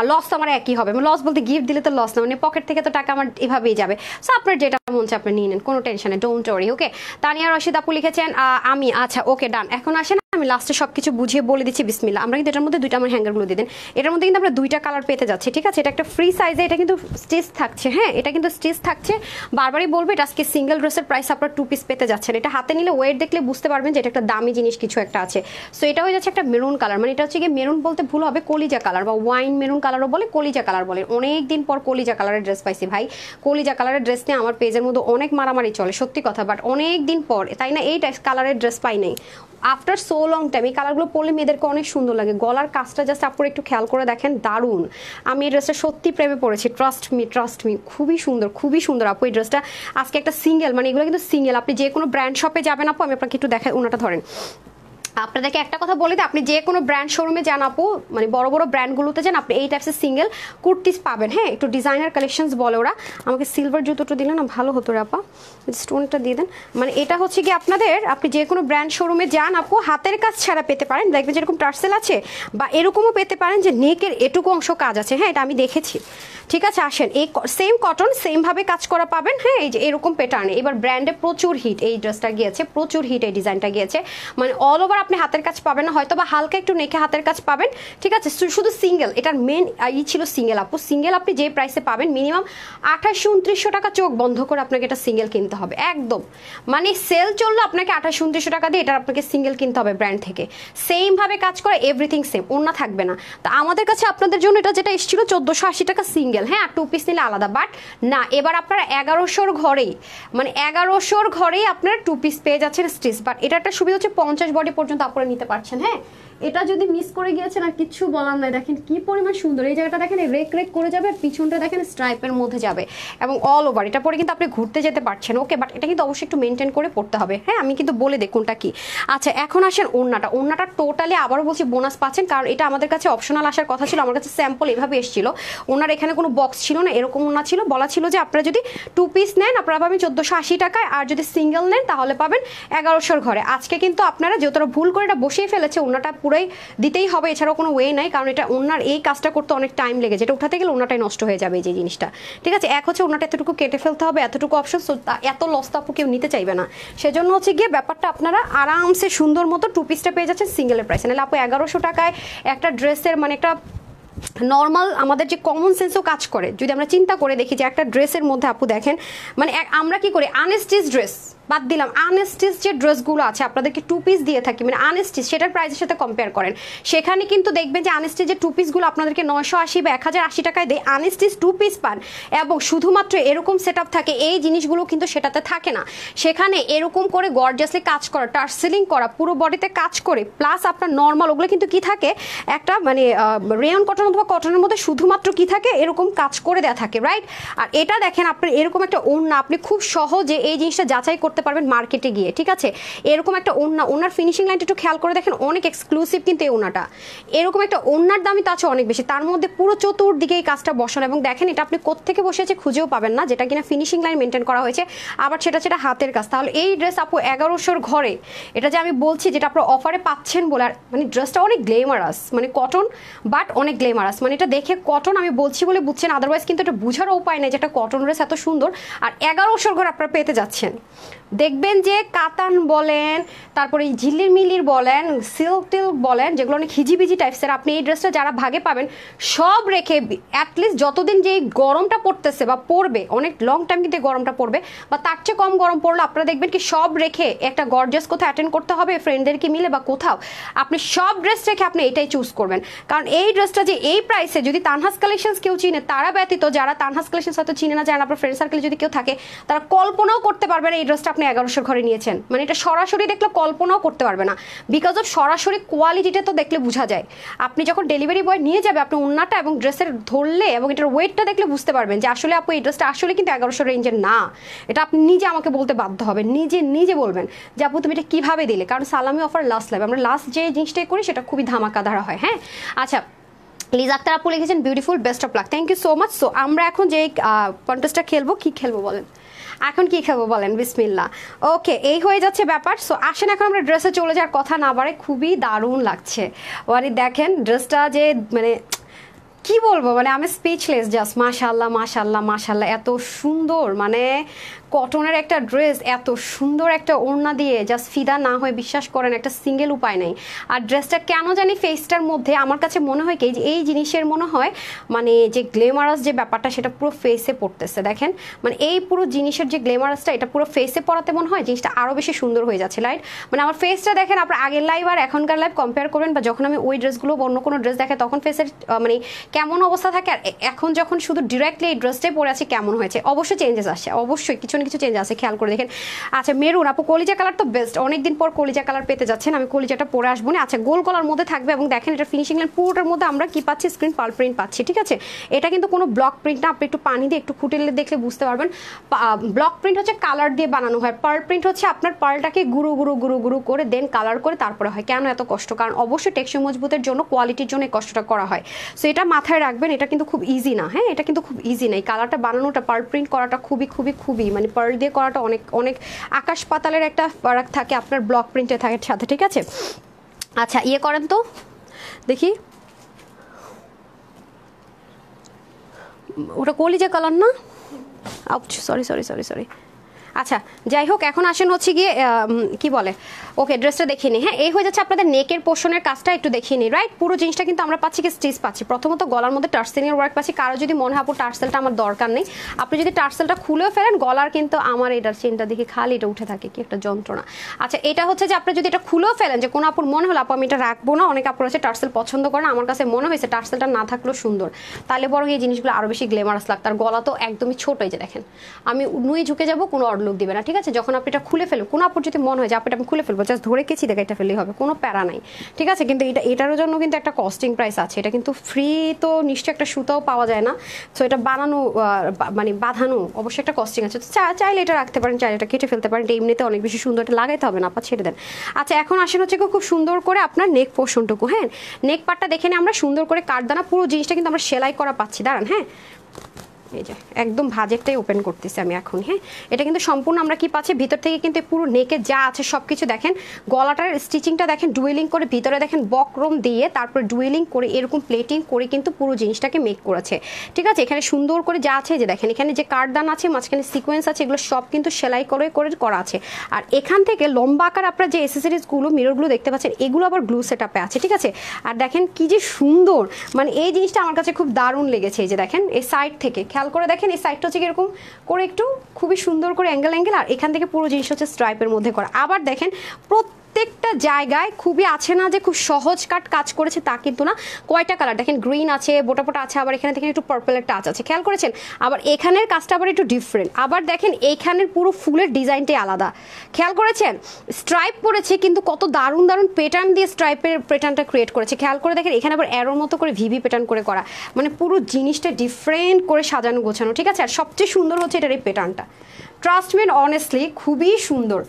লস তো আমার একই হবে। লস বলতে গিফট দিলে তো লস না, মানে পকেট থেকে তো টাকা আমার এভাবেই যাবে। সো আপনার যেটা মন চায় আপনি নিয়ে নেন, কোনো টেনশনে, ডোন্ট ওয়ারি। ওকে, তানিয়া রশিদ আপু লিখেছেন আমি, আচ্ছা ওকে ডান। এখন আসেন আমি লাস্টে সবকিছু বুঝিয়ে বলে দিচ্ছি, বিসমিল্লাহ। আমরা কিন্তু এটার মধ্যে দুইটা, আমার হ্যাঙ্গারগুলো দিয়ে দেন, এটার মধ্যে কিন্তু আমরা দুইটা কালার পেতে যাচ্ছি, ঠিক আছে? এটা একটা ফ্রি সাইজে, এটা কিন্তু স্টিচ থাকছে। হ্যাঁ, এটা কিন্তু স্টিচ থাকছে, বারবারই বলবো এটা আজকে সিঙ্গেল ড্রেসের প্রাইস আপনার 2 পিস পেতে যাচ্ছেন। এটা হাতে নিলে ওয়েট দেখলে বুঝতে পারবেন যে এটা একটা দামি জিনিস কিছু একটা আছে। সো এটা হয়ে যাচ্ছে একটা মেরুন কালার, মানে এটা হচ্ছে গিয়ে মেরুন বলতে ভুল হবে, কলিজা কালার বা ওয়াইন মেরুন কালারও বলে, কলিজা কালার বলে। অনেক দিন পর কলিজা কালারের ড্রেস পাইছি ভাই। কলিজা কালারের ড্রেস নিয়ে আমার পেজের মধ্যে অনেক মারামারি চলে, সত্যি কথা, বাট অনেক দিন পর, তাই না? এই কালারের ড্রেস পাই নাই আফটার সো লং টাইম। এই কালারগুলো পরলে মেয়েদেরকে অনেক সুন্দর লাগে। গলার কাজটা জাস্ট আপনারা একটু খেয়াল করে দেখেন, দারুণ। আমি এই ড্রেসটা সত্যি প্রেমে পড়েছি, ট্রাস্ট মি, খুবই সুন্দর আপু এই ড্রেসটা। আজকে একটা সিঙ্গেল, মানে এগুলো কিন্তু সিঙ্গেল, আপনি যে কোনো ব্র্যান্ড শপে যাবেন আপু, আমি আপনাকে একটু দেখাই, ওনাটা ধরেন। আপনাদেরকে একটা কথা বলে দিই, আপনি যে কোনো ব্র্যান্ড শোরুমে যান আপু, মানে বড় বড় ব্র্যান্ডগুলোতে যান, আপনি এই টাইপসের সিঙ্গেল কুর্তিস পাবেন। হ্যাঁ, একটু ডিজাইনার কালেকশনস বলে ওরা। আমাকে সিলভার জুতোটা দিলে না ভালো হতো রে আপা, স্টোনটা দিয়ে দেন। মানে এটা হচ্ছে কি আপনাদের, আপনি যে কোনো ব্র্যান্ড শোরুমে যান আপু, হাতের কাজ ছাড়া পেতে পারেন, দেখবেন যেরকম টার্সেল আছে, বা এরকমও পেতে পারেন যে নেকের এটুকু অংশ কাজ আছে। হ্যাঁ, এটা আমি দেখেছি, ঠিক আছে? আসেন, এই সেম কটন সেম ভাবে কাজ করা পাবেন। হ্যাঁ, এই যে এরকম প্যাটার্নে। এবার ব্র্যান্ডে প্রচুর হিট এই ড্রেসটা গিয়েছে, প্রচুর হিট এই ডিজাইনটা গিয়েছে, মানে অল ওভার আপনি হাতের কাজ পাবেন না, হয়তো বা হালকা একটু নেকে হাতের কাজ পাবেন, ঠিক আছে? শুধু সিঙ্গেল, এটার মেন ছিল সিঙ্গেল আপু। সিঙ্গেল আপনি যে প্রাইসে পাবেন মিনিমাম 2800-2900 টাকা চোখ বন্ধ করে আপনাকে এটা সিঙ্গেল কিনতে হবে একদম। মানে সেল চললো আপনাকে 2800-2900 টাকা দিয়ে এটা আপনাকে সিঙ্গেল কিনতে হবে ব্র্যান্ড থেকে। সেম ভাবে কাজ করে, এভরিথিং সেম, ওন্না থাকবে না। তো আমাদের কাছে আপনাদের জন্য এটা যেটা এসেছিল 1480 টাকা সিঙ্গেল। হ্যাঁ, আর 2 পিস নিলে আলাদা, বাট না, এবার আপনারা 1100-র ঘরেই, মানে 1100-র ঘরেই আপনারা 2 পিস পেয়ে যাচ্ছেন স্টিচ। বাট এটা একটা সুবিধা হচ্ছে 50 বডি পর্যন্ত আপনারা নিতে পারছেন। হ্যাঁ, এটা যদি মিস করে গিয়েছেন আর কিছু বলার নাই, দেখেন কি পরিমাণ সুন্দর। এই জায়গাটা দেখেন রেক করে যাবে, পিছনটা দেখেন স্ট্রাইপের মধ্যে যাবে, এবং অল ওভার এটা পরে কিন্তু আপনি ঘুরতে যেতে পারছেন। ওকে, বাট এটা কিন্তু অবশ্যই একটু মেনটেন করে পড়তে হবে। হ্যাঁ, আমি কিন্তু বলে দিই কোনটা কি। আচ্ছা, এখন আসেন ওড়নাটা টোটালি আবারও বলছি বোনাস পাচ্ছেন, কারণ এটা আমাদের কাছে অপশনাল আসার কথা ছিল, আমার কাছে স্যাম্পল এভাবে এসেছিল। ওনার এখানে কোনো বক্স ছিল না, এরকম ওড়না ছিল, বলা ছিল যে আপনারা যদি 2 পিস নেন আপনারা পাবেন 1480 টাকায়, আর যদি সিঙ্গেল নেন তাহলে পাবেন 1100 ঘরে। আজকে কিন্তু আপনারা যেহেতু ভুল করে এটা বসিয়ে ফেলেছে, ওড়নাটা পুরাই দিতেই হবে, এছাড়াও কোনো ওয়ে নাই, কারণ এটা ওড়নার এই কাজটা করতে অনেক টাইম লেগে, যেটা উঠাতে গেলে ওড়নাটাই নষ্ট হয়ে যাবে এই যে জিনিসটা, ঠিক আছে। এক হচ্ছে ওড়নাটা এতটুকু কেটে ফেলতে হবে, এতটুকু অপশন, এত লস তো আপু কেউ নিতে চাইবে না, সেজন্য হচ্ছে গিয়ে ব্যাপারটা আপনারা আরামসে সুন্দর মতো 2 পিসটা পেয়ে যাচ্ছেন সিঙ্গেলের প্রাইসে। নাহলে আপু 1100 টাকায় একটা ড্রেসের মানে একটা নর্মাল আমাদের যে কমন সেন্সও কাজ করে, যদি আমরা চিন্তা করে দেখি যে একটা ড্রেসের মধ্যে আপু দেখেন মানে আমরা কি করি, আনস্টিচ ড্রেস বাদ দিলাম, আনস্টিচ যে ড্রেসগুলো আছে আপনাদেরকে 2 পিস দিয়ে থাকি, মানে আনস্টিচ সেটার প্রাইসের সাথে কম্পেয়ার করেন, সেখানে কিন্তু দেখবেন যে আনস্টিচ যে 2 পিসগুলো আপনাদেরকে 980 বা 1080 টাকায় দেয়, আনস্টিচ 2 পিস পান, এবং শুধুমাত্র এরকম সেট থাকে, এই জিনিসগুলো কিন্তু সেটাতে থাকে না, সেখানে এরকম করে গর্জিয়াসলি কাজ করা, টার্সেলিং করা, পুরো বডিতে কাজ করে, প্লাস আপনার নর্মাল ওগুলো কিন্তু কি থাকে একটা মানে রেয়ন কটন অথবা কটনের মধ্যে শুধুমাত্র কি থাকে এরকম কাজ করে দেওয়া থাকে, রাইট। আর এটা দেখেন আপনার এরকম একটা ওড়না, আপনি খুব সহজে এই জিনিসটা যাচাই করতে পারবেন মার্কেটে গিয়ে, ঠিক আছে। এরকম একটা ওড়নার ফিনিশিং লাইনটা একটু খেয়াল করে দেখেন, অনেক এক্সক্লুসিভ কিন্তু এই ওড়নাটা, এরকম একটা ওড়নার দামই তো আছে অনেক বেশি, তার মধ্যে পুরো চতুর্দিকে এই কাজটা বসানো, এবং দেখেন এটা আপনি কোত্থেকে বসেছে খুঁজেও পাবেন না, যেটা কিনা ফিনিশিং লাইন মেনটেন করা হয়েছে, আবার সেটা হাতের কাজ। তাহলে এই ড্রেস আপু 1100 ঘরে, এটা যে আমি বলছি যেটা আপনার অফারে পাচ্ছেন বলে, আর মানে ড্রেসটা অনেক গ্লেমারাস, মানে কটন বাট অনেক গ্লেমারাস, মানে এটা দেখে কটন আমি বলছি বলে বুঝছেন, আদারওয়াইজ কিন্তু এটা বোঝারও উপায় নেই যে একটা কটন ড্রেস এত সুন্দর, আর 1100 ঘর আপনারা পেতে যাচ্ছেন। দেখবেন যে কাতান বলেন, তারপরে ঝিল্লির মিলির বলেন, সিল্ক টিল্ক বলেন, যেগুলো অনেক হিজিবিজি টাইপসের, আপনি এই ড্রেসটা যারা ভাগে পাবেন সব রেখে অ্যাটলিস্ট যতদিন যে গরমটা পড়তেছে বা পড়বে, অনেক লং টাইম কিন্তু গরমটা পড়বে, বা তার চেয়ে কম গরম পড়লো, আপনারা দেখবেন কি সব রেখে একটা গর্জাস কোথাও অ্যাটেন্ড করতে হবে ফ্রেন্ডদেরকে মিলে বা কোথাও, আপনি সব ড্রেস রেখে আপনি এটাই চুজ করবেন, কারণ এই ড্রেসটা যে এই প্রাইসে, যদি তানহাস কালেকশনস কেউ চিনে, তারা ব্যতীত যারা তানহাস কালেকশনস হয়তো চিনে না, যারা আপনার ফ্রেন্ড সার্কেলে যদি কেউ থাকে, তারা কল্পনাও করতে পারবে না এই ড্রেসটা আপনি 1100 ঘরে নিয়েছেন, মানে এটা সরাসরি দেখলে কল্পনাও করতে পারবে না, বিকজ অফ সরাসরি কোয়ালিটিটা তো দেখলে বোঝা যায়, আপনি যখন ডেলিভারি বয় নিয়ে যাবে আপনি ওড়নাটা এবং ড্রেসের ধরলে এবং এটার ওয়েটটা দেখলে বুঝতে পারবেন যে আসলে আপু এই ড্রেসটা আসলে কিন্তু 1100 রেঞ্জের না, এটা আপনি নিজে আমাকে বলতে বাধ্য হবেন, নিজে বলবেন যে আপু তুমি এটা কিভাবে দিলে, কারণ সালামি অফার লাস্ট লাইভ, আমরা লাস্ট যে জিনিসটাই করি সেটা খুবই ধামাকা ধারা হয়, হ্যাঁ। আচ্ছা, লিজ আক্তার আপু লিখেছেন beautiful, best of luck, thank you so much. So আমরা এখন যে কন্টেস্টটা খেলবো, কি খেলবো বলেন, এখন কি খেলবো বলেন, বিসমিল্লাহ। ওকে, এই হয়ে যাচ্ছে ব্যাপার। সো আসেন এখন আমরা ড্রেসে চলে যাওয়ার, কথা না বাড়ে, খুবই দারুণ লাগছে, মানে দেখেন ড্রেসটা যে মানে কি বলবো, মানে আমি স্পিচলেস, জাস্ট মাশাল্লাহ মাশাল্লাহ মাশাল্লাহ, এত সুন্দর, মানে কটনের একটা ড্রেস, এত সুন্দর একটা ওড়না দিয়ে জাস্ট ফিদা না হয়ে বিশ্বাস করেন একটা সিঙ্গেল উপায় নেই। আর ড্রেসটা কেন জানি ফেসটার মধ্যে আমার কাছে মনে হয় কি, এই জিনিসের মনে হয় মানে যে গ্লেমারাস যে ব্যাপারটা সেটা পুরো ফেসে পড়তেছে, দেখেন মানে এই পুরো জিনিসের যে গ্লেমারাসটা এটা পুরো ফেসে পড়াতে মনে হয় জিনিসটা আরও বেশি সুন্দর হয়ে যাচ্ছে, রাইট। মানে আমার ফেসটা দেখেন, আপনার আগের লাইভ আর এখনকার লাইভ কম্পেয়ার করবেন, বা যখন আমি ওই ড্রেসগুলো অন্য কোনো ড্রেস দেখে তখন ফেসের মানে কেমন অবস্থা থাকে, আর এখন যখন শুধু ডিরেক্টলি এই ড্রেসটাই পরে আছে কেমন হয়েছে, অবশ্যই চেঞ্জেস আসছে, অবশ্যই কিছু না কিছু চেঞ্জ আছে, খেয়াল করে দেখেন। আচ্ছা, মেরুন আপু কলিজা কালার তো বেস্ট, অনেকদিন পর কলিজা কালার পেতে যাচ্ছেন, আমি কলিজাটা পরে আসবো না। আচ্ছা, গোল কলার মধ্যে থাকবে, এবং দেখেন এটা ফিনিশিং লাইন পুরোটার মধ্যে আমরা কি পাচ্ছি, স্ক্রিন পার্ল প্রিন্ট পাচ্ছি, ঠিক আছে। এটা কিন্তু কোনো ব্লক প্রিন্ট না, আপনি একটু পানি দিয়ে একটু ফুটেলে দেখলে বুঝতে পারবেন। ব্লক প্রিন্ট হচ্ছে কালার দিয়ে বানানো হয়, পার্ল প্রিন্ট হচ্ছে আপনার পার্লটাকে গুরু গুরু গুরু গুরু করে দেন কালার করে তারপরে হয়। কেন এত কষ্ট, কারণ অবশ্যই টেকসই মজবুতের জন্য, কোয়ালিটির জন্য এই কষ্টটা করা হয়। সো এটা মাথায় রাখবেন, এটা কিন্তু খুব ইজি না, হ্যাঁ, এটা কিন্তু খুব ইজি না, এই কালারটা বানানোটা, পার্ল প্রিন্ট করাটা খুবই খুবই খুবই মানে পার্ল দিয়ে করাটা অনেক অনেক আকাশ পাতালের একটা ফারাক থাকে আপনার ব্লক প্রিন্টে থাকে সাথে, ঠিক আছে। আচ্ছা, ইয়ে করেন তো দেখি, ওটা কলিজা কালার না, সরি সরি সরি সরি। আচ্ছা, যাই হোক, এখন আসেন হচ্ছে গিয়ে কি বলে, ওকে ড্রেসটা দেখিয়ে নিই, হ্যাঁ। এই হয়ে যাচ্ছে আপনাদের নেকের পোর্শনের কাজটা একটু দেখিয়ে নিই, রাইট। পুরো জিনিসটা কিন্তু আমরা পাচ্ছি কি স্টিচ পাচ্ছি, প্রথমত গলার মধ্যে টার্সেলের ওয়ার্ক পাচ্ছি। কারো যদি মনে হয় আপু টার্সেলটা আমার দরকার নেই, আপনি যদি টার্সেলটা খুলেও ফেলেন, গলার কিন্তু আমার এটার চেনটা দেখে খালি এটা উঠে থাকে, কি একটা যন্ত্রণা। আচ্ছা, এটা হচ্ছে যে আপনি যদি এটা খুলেও ফেলেন, যে কোনো আপুর মনে হলো আপু আমি এটা রাখবো না, অনেক আপুর আছে টার্সেল পছন্দ করে না, আমার কাছে মনে হয়েছে টার্সেলটা না থাকলেও সুন্দর, তাহলে বরং এই জিনিসগুলো আরও বেশি গ্লেমারাস লাগতো। আর গলা তো একদমই ছোট, এই যে দেখেন আমি নুয়ে ঝুঁকে যাবো, কোনো অডলুক দিবে না, ঠিক আছে। যখন আপনি এটা খুলে ফেলবেন, কোনো আপুর যদি মনে হয় যে আপনি আমি খুলে ফেলবো, জাস্ট ধরে কেছি দেখে এটা ফেললেই হবে, কোনো প্যারা নাই, ঠিক আছে। কিন্তু এটার জন্য কিন্তু একটা কস্টিং প্রাইস আছে, এটা কিন্তু ফ্রি তো নিশ্চয়ই একটা সুতাও পাওয়া যায় না। সো এটা বানানো মানে বাঁধানো অবশ্যই একটা কস্টিং আছে। চাইলে এটা রাখতে পারেন, চাইলে এটা কেটে ফেলতে পারেন, এটা এমনিতে অনেক বেশি সুন্দর, এটা লাগাইতে হবে না, আপা ছেড়ে দেন। আচ্ছা, এখন আসেন হচ্ছে খুব সুন্দর করে আপনার নেক পোর্শনটুকু, হ্যাঁ। নেক পার্টটা দেখে নিয়ে আমরা সুন্দর করে কাটদানা পুরো জিনিসটা কিন্তু আমরা সেলাই করা পাচ্ছি, দাঁড়ান, হ্যাঁ, এই যে একদম ভাজেরটাই ওপেন করতেছি আমি এখন। হ্যাঁ, এটা কিন্তু সম্পূর্ণ আমরা কি পাচ্ছি ভিতর থেকে কিন্তু পুরো নেকে যা আছে সব কিছু দেখেন, গলাটার স্টিচিংটা দেখেন ডুয়েলিং করে, ভিতরে দেখেন বক্রম দিয়ে তারপরে ডুয়েলিং করে এরকম প্লেটিং করে কিন্তু পুরো জিনিসটাকে মেক করেছে। ঠিক আছে, এখানে সুন্দর করে যা আছে যে দেখেন, এখানে যে কার্ডদান আছে, মাঝখানে সিকোয়েন্স আছে, এগুলো সব কিন্তু সেলাই করে করে করা আছে। আর এখান থেকে লম্বা আকার আপনারা যে এসেসরিজগুলো মিররগুলো দেখতে পাচ্ছেন, এগুলো আবার গ্লু সেটআপে আছে। ঠিক আছে, আর দেখেন কি যে সুন্দর, মানে এই জিনিসটা আমার কাছে খুব দারুণ লেগেছে। এই যে দেখেন এই সাইড থেকে খেয়াল করে দেখেন, এই সাইডটা হচ্ছে এরকম করে একটু খুবই সুন্দর করে অ্যাঙ্গেল, আর এখান থেকে পুরো জিনিস হচ্ছে স্ট্রাইপের মধ্যে করা। আবার দেখেন প্রত্যেকটা জায়গায় খুবই আছে না যে খুব সহজ কাজ করেছে তা কিন্তু না। কয়টা কালার দেখেন, গ্রিন আছে, বোটা বোটা আছে, আবার এখানে দেখেন একটু পার্পলের টাচ আছে, খেয়াল করেছেন। আবার এখানের কাজটা আবার একটু ডিফারেন্ট। আবার দেখেন এইখানের পুরো ফুলের ডিজাইনটাই আলাদা, খেয়াল করেছেন। স্ট্রাইপ করেছে কিন্তু কত দারুণ দারুণ প্যাটার্ন দিয়ে স্ট্রাইপের প্যাটার্নটা ক্রিয়েট করেছে, খেয়াল করে দেখেন। এখানে আবার অ্যারোর মতো করে ভিভি প্যাটার্ন করে করা, মানে পুরো জিনিসটা ডিফারেন্ট করে সাজানো গোছানো। ঠিক আছে, আর সবচেয়ে সুন্দর হচ্ছে এটার এই প্যাটার্নটা। ট্রাস্ট মি অনেস্টলি খুবই সুন্দর,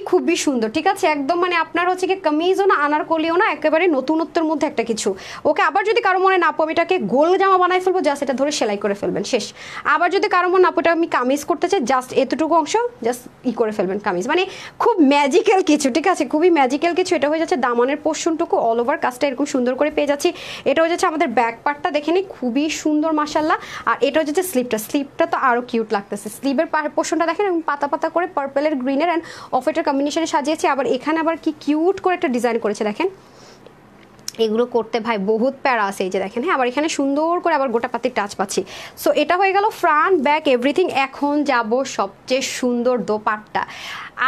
খুবই সুন্দর। ঠিক আছে, একদম মানে আপনার হচ্ছে কি কামিজও না আনারকলিও না, একেবারে নতুনত্বের মধ্যে একটা কিছু। ওকে, আবার যদি কারো মনে না আমি এটাকে গোল জামা বানাই ফেলবো, জাস্ট এটা ধরে সেলাই করে ফেলবেন, শেষ। আবার যদি কারো মনে না এটা আমি কামিজ করতে চাই, জাস্ট এতটুকু অংশ জাস্ট করে ফেলবেন কামিজ, মানে খুব ম্যাজিক্যাল কিছু। ঠিক আছে, খুবই ম্যাজিক্যাল কিছু। এটা হয়ে যাচ্ছে দামানের পোর্শনটুকু, অল ওভার কাজটা এরকম সুন্দর করে পেয়ে যাচ্ছি। এটা হয়ে যাচ্ছে আমাদের ব্যাক পার্টটা, দেখে নিই খুবই সুন্দর মাশাল্লাহ। আর এটা হচ্ছে স্লিপটা তো আরো কিউট লাগতেছে। স্লিভের পোর্শনটা দেখেন এবং পাতা পাতা করে পার্পলের, গ্রিনের অ্যান্ড অফ এটার কম্বিনেশনে সাজিয়েছে। আবার এখানে আবার কি কিউট করে একটা ডিজাইন করেছে দেখেন, এগুলো করতে ভাই বহুত প্যারা আছে। এই যে দেখেন, হ্যাঁ, আবার এখানে সুন্দর করে আবার গোটা পাতির টাচ পাচ্ছি। সো এটা হয়ে গেল ফ্রন্ট ব্যাক এভরিথিং। এখন যাব সবচেয়ে সুন্দর দোপাট্টা।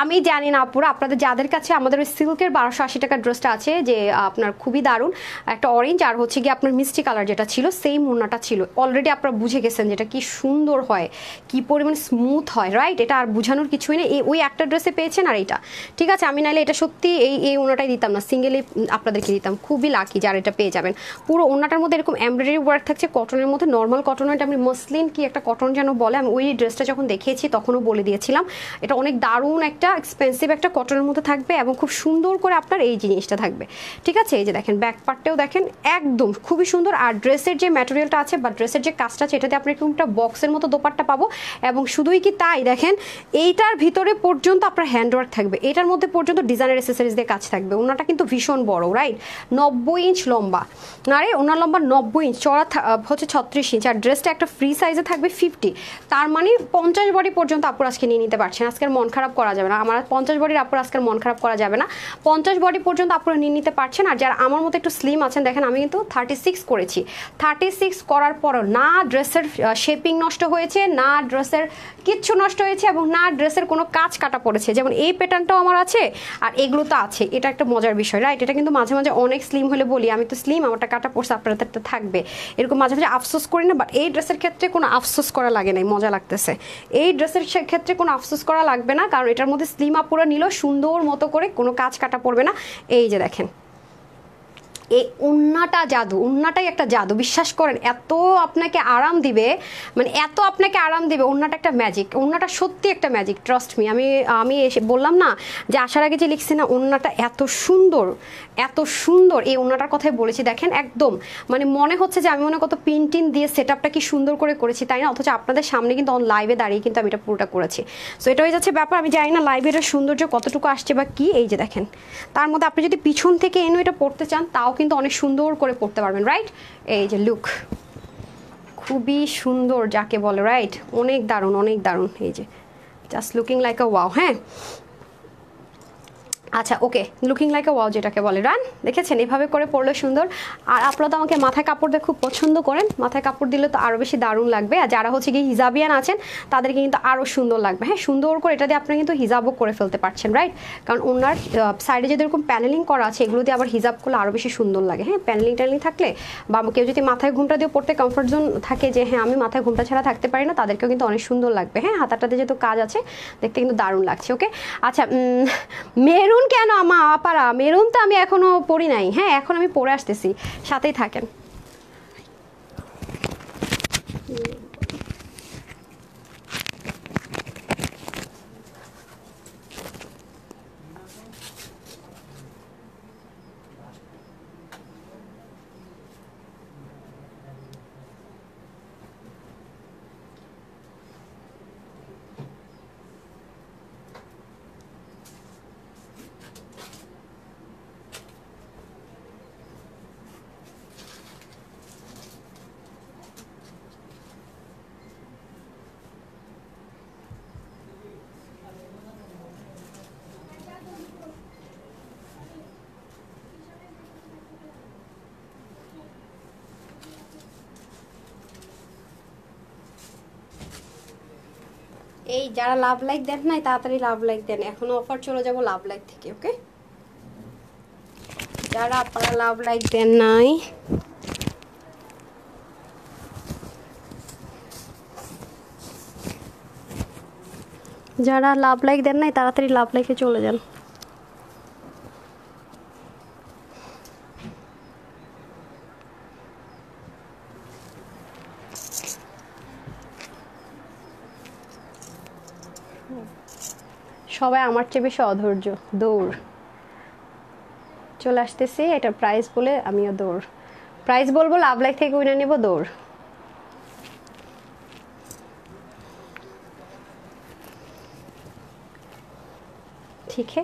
আমি জানি না আপুরা আপনাদের যাদের কাছে আমাদের ওই সিল্কের 1280 টাকার ড্রেসটা আছে, যে আপনার খুবই দারুণ একটা অরেঞ্জ আর হচ্ছে গিয়ে আপনার মিষ্টি কালার যেটা ছিল, সেম ওড়নাটা ছিল। অলরেডি আপনারা বুঝে গেছেন যেটা কি সুন্দর হয়, কি পরিমাণ স্মুথ হয়, রাইট? এটা আর বোঝানোর কিছুই নেই। ওই একটা ড্রেসে পেয়েছেন আর এইটা। ঠিক আছে, আমি নাইলে এটা সত্যি এই ওড়নাটাই দিতাম না, সিঙ্গেলি আপনাদেরকে দিতাম। খুবই লাকি যারা এটা পেয়ে যাবেন। পুরো ওড়নাটার মধ্যে এরকম এমব্রয়ডারি ওয়ার্ক থাকছে, কটনের মধ্যে, নর্মাল কটন, এটা আমি মসলিন কি একটা কটন যেন বলে, আমি ওই ড্রেসটা যখন দেখিয়েছি তখনও বলে দিয়েছিলাম এটা অনেক দারুণ একটা এক্সপেন্সিভ একটা কটনের মধ্যে থাকবে এবং খুব সুন্দর করে আপনার এই জিনিসটা থাকবে। ঠিক আছে, এই যে দেখেন ব্যাক পার্টটাও দেখেন একদম খুবই সুন্দর। আর ড্রেসের যে ম্যাটেরিয়ালটা আছে বা ড্রেসের যে কাজটা আছে, এটাতে আপনি একটা বক্সের মতো দোপাট্টা পাবো। এবং শুধুই কি তাই, দেখেন এইটার ভিতরে পর্যন্ত আপনার হ্যান্ডওয়ার্ক থাকবে, এটার মধ্যে পর্যন্ত ডিজাইনার অ্যাক্সেসরিজ দিয়ে কাজ থাকবে। ওনাটা কিন্তু ভীষণ বড়, রাইট? 90 ইঞ্চ লম্বা, আরে ওনার লম্বা 90 ইঞ্চ, চড়া হচ্ছে 36 ইঞ্চ। আর ড্রেসটা একটা ফ্রি সাইজে থাকবে 50, তার মানে 50 বডি পর্যন্ত আপুর আজকে নিয়ে নিতে পারছেন। আজকের মন খারাপ করা যাবে না, আমার 50 বডির আপুর আজকের মন খারাপ করা যাবে না। 50 বডি পর্যন্ত আপুরা নিয়ে নিতে পারছেন। আর যারা আমার মতো একটু স্লিম আছেন, দেখেন আমি কিন্তু 36 করেছি। 36 করার পরও না ড্রেসের শেপিং নষ্ট হয়েছে, না ড্রেসের কিচ্ছু নষ্ট হয়েছে, এবং না ড্রেসের কোনো কাজ কাটা পড়েছে। যেমন এই প্যাটার্নটাও আমার আছে আর এগুলো তো আছে, এটা একটা মজার বিষয়, রাইট? এটা কিন্তু মাঝে মাঝে অনেক স্লিম হলে বলি আমি তো স্লিম, আমারটা কাটা পড়ছে, আপনাদের তো থাকবে, এরকম মাঝে মাঝে আফসোস করি না। বাট এই ড্রেসের ক্ষেত্রে কোনো আফসোস করা লাগে নাই, মজা লাগতেছে। এই ড্রেসের ক্ষেত্রে কোনো আফসোস করা লাগবে না, কারণ এটার মধ্যে স্লিম আপুরা নিল সুন্দর মতো করে, কোনো কাজ কাটা পড়বে না। এই যে দেখেন এই ওন্নাটা জাদু, ওন্নাটাই একটা জাদু, বিশ্বাস করেন। এত আপনাকে আরাম দিবে, মানে এত আপনাকে আরাম দিবে, ওন্নাটা একটা ম্যাজিক, ওন্নাটা সত্যি একটা ম্যাজিক, ট্রাস্ট মি। আমি এসে বললাম না যে আসার আগে যে লিখছি না, ওন্নাটা এত সুন্দর, এত সুন্দর, এই ওন্নাটার কথাই বলেছি। দেখেন একদম মানে মনে হচ্ছে যে আমি মনে কত পিন টিন দিয়ে সেট আপটা কি সুন্দর করে করেছি, তাই না? অথচ আপনাদের সামনে কিন্তু লাইভে দাঁড়িয়ে কিন্তু আমি এটা পুরোটা করেছি। সো এটা হয়ে যাচ্ছে ব্যাপার। আমি জানি না লাইভে এটার সৌন্দর্য কতটুকু আসছে বা কি। এই যে দেখেন, তার মধ্যে আপনি যদি পিছন থেকে এনে এটা পড়তে চান, তাও কিন্তু অনেক সুন্দর করে পড়তে পারবেন, রাইট? এই যে লুক খুবই সুন্দর যাকে বলে, রাইট? অনেক দারুণ, অনেক দারুণ। এই যে জাস্ট লুকিং লাইক আ ওয়াও। হ্যাঁ, আচ্ছা ওকে, লুকিং লাইক আ ওয়াও যেটাকে বলে, রান দেখেছেন এভাবে করে পরলে সুন্দর। আর আপনারা তো আমাকে মাথায় কাপড় দিয়ে খুব পছন্দ করেন, মাথায় কাপড় দিলে তো আরও বেশি দারুণ লাগবে। আর যারা হচ্ছে কি হিজাবিয়ান আছেন তাদেরকে কিন্তু আরও সুন্দর লাগবে। হ্যাঁ, সুন্দর করে এটা দিয়ে আপনি কিন্তু হিজাবও করে ফেলতে পারছেন, রাইট? কারণ ওনার সাইডে যদি এরকম প্যানেলিং করা আছে, এগুলো দিয়ে আবার হিজাব করলে আরও বেশি সুন্দর লাগে। হ্যাঁ, প্যানেলিং ট্যানেলিং থাকলে, বা কেউ যদি মাথায় ঘুমটা দিয়ে পড়তে কমফর্ট জোন থাকে, যে হ্যাঁ আমি মাথায় ঘুমটা ছাড়া থাকতে পারি না, তাদেরকেও কিন্তু অনেক সুন্দর লাগবে। হ্যাঁ, হাতাটাতে যেহেতু কাজ আছে, দেখতে কিন্তু দারুণ লাগছে। ওকে, আচ্ছা মেরুন কেন আপারা? মেরুন তো আমি এখনো পড়ি নাই। হ্যাঁ, এখন আমি পড়ে আসতেছি, সাথেই থাকেন। এই যারা লাভ লাইক দেন নাই তাড়াতাড়ি লাভ লাইক দেন, এখনো অফার চলে যাব লাভ লাইক থেকে। ওকে, যারা আপনারা লাভ লাইক দেন নাই যারা লাভ লাইক দেন নাই তাড়াতাড়ি লাভ লাইকে চলে যান। সবাই আমার চেয়ে বেশি অধৈর্য, দৌড় চলে আসতেছি। এটা প্রাইস বলে আমিও দৌড়, প্রাইস বলবো, লাভ লাইক থেকে উইনার নেব, দৌড়। ঠিক আছে,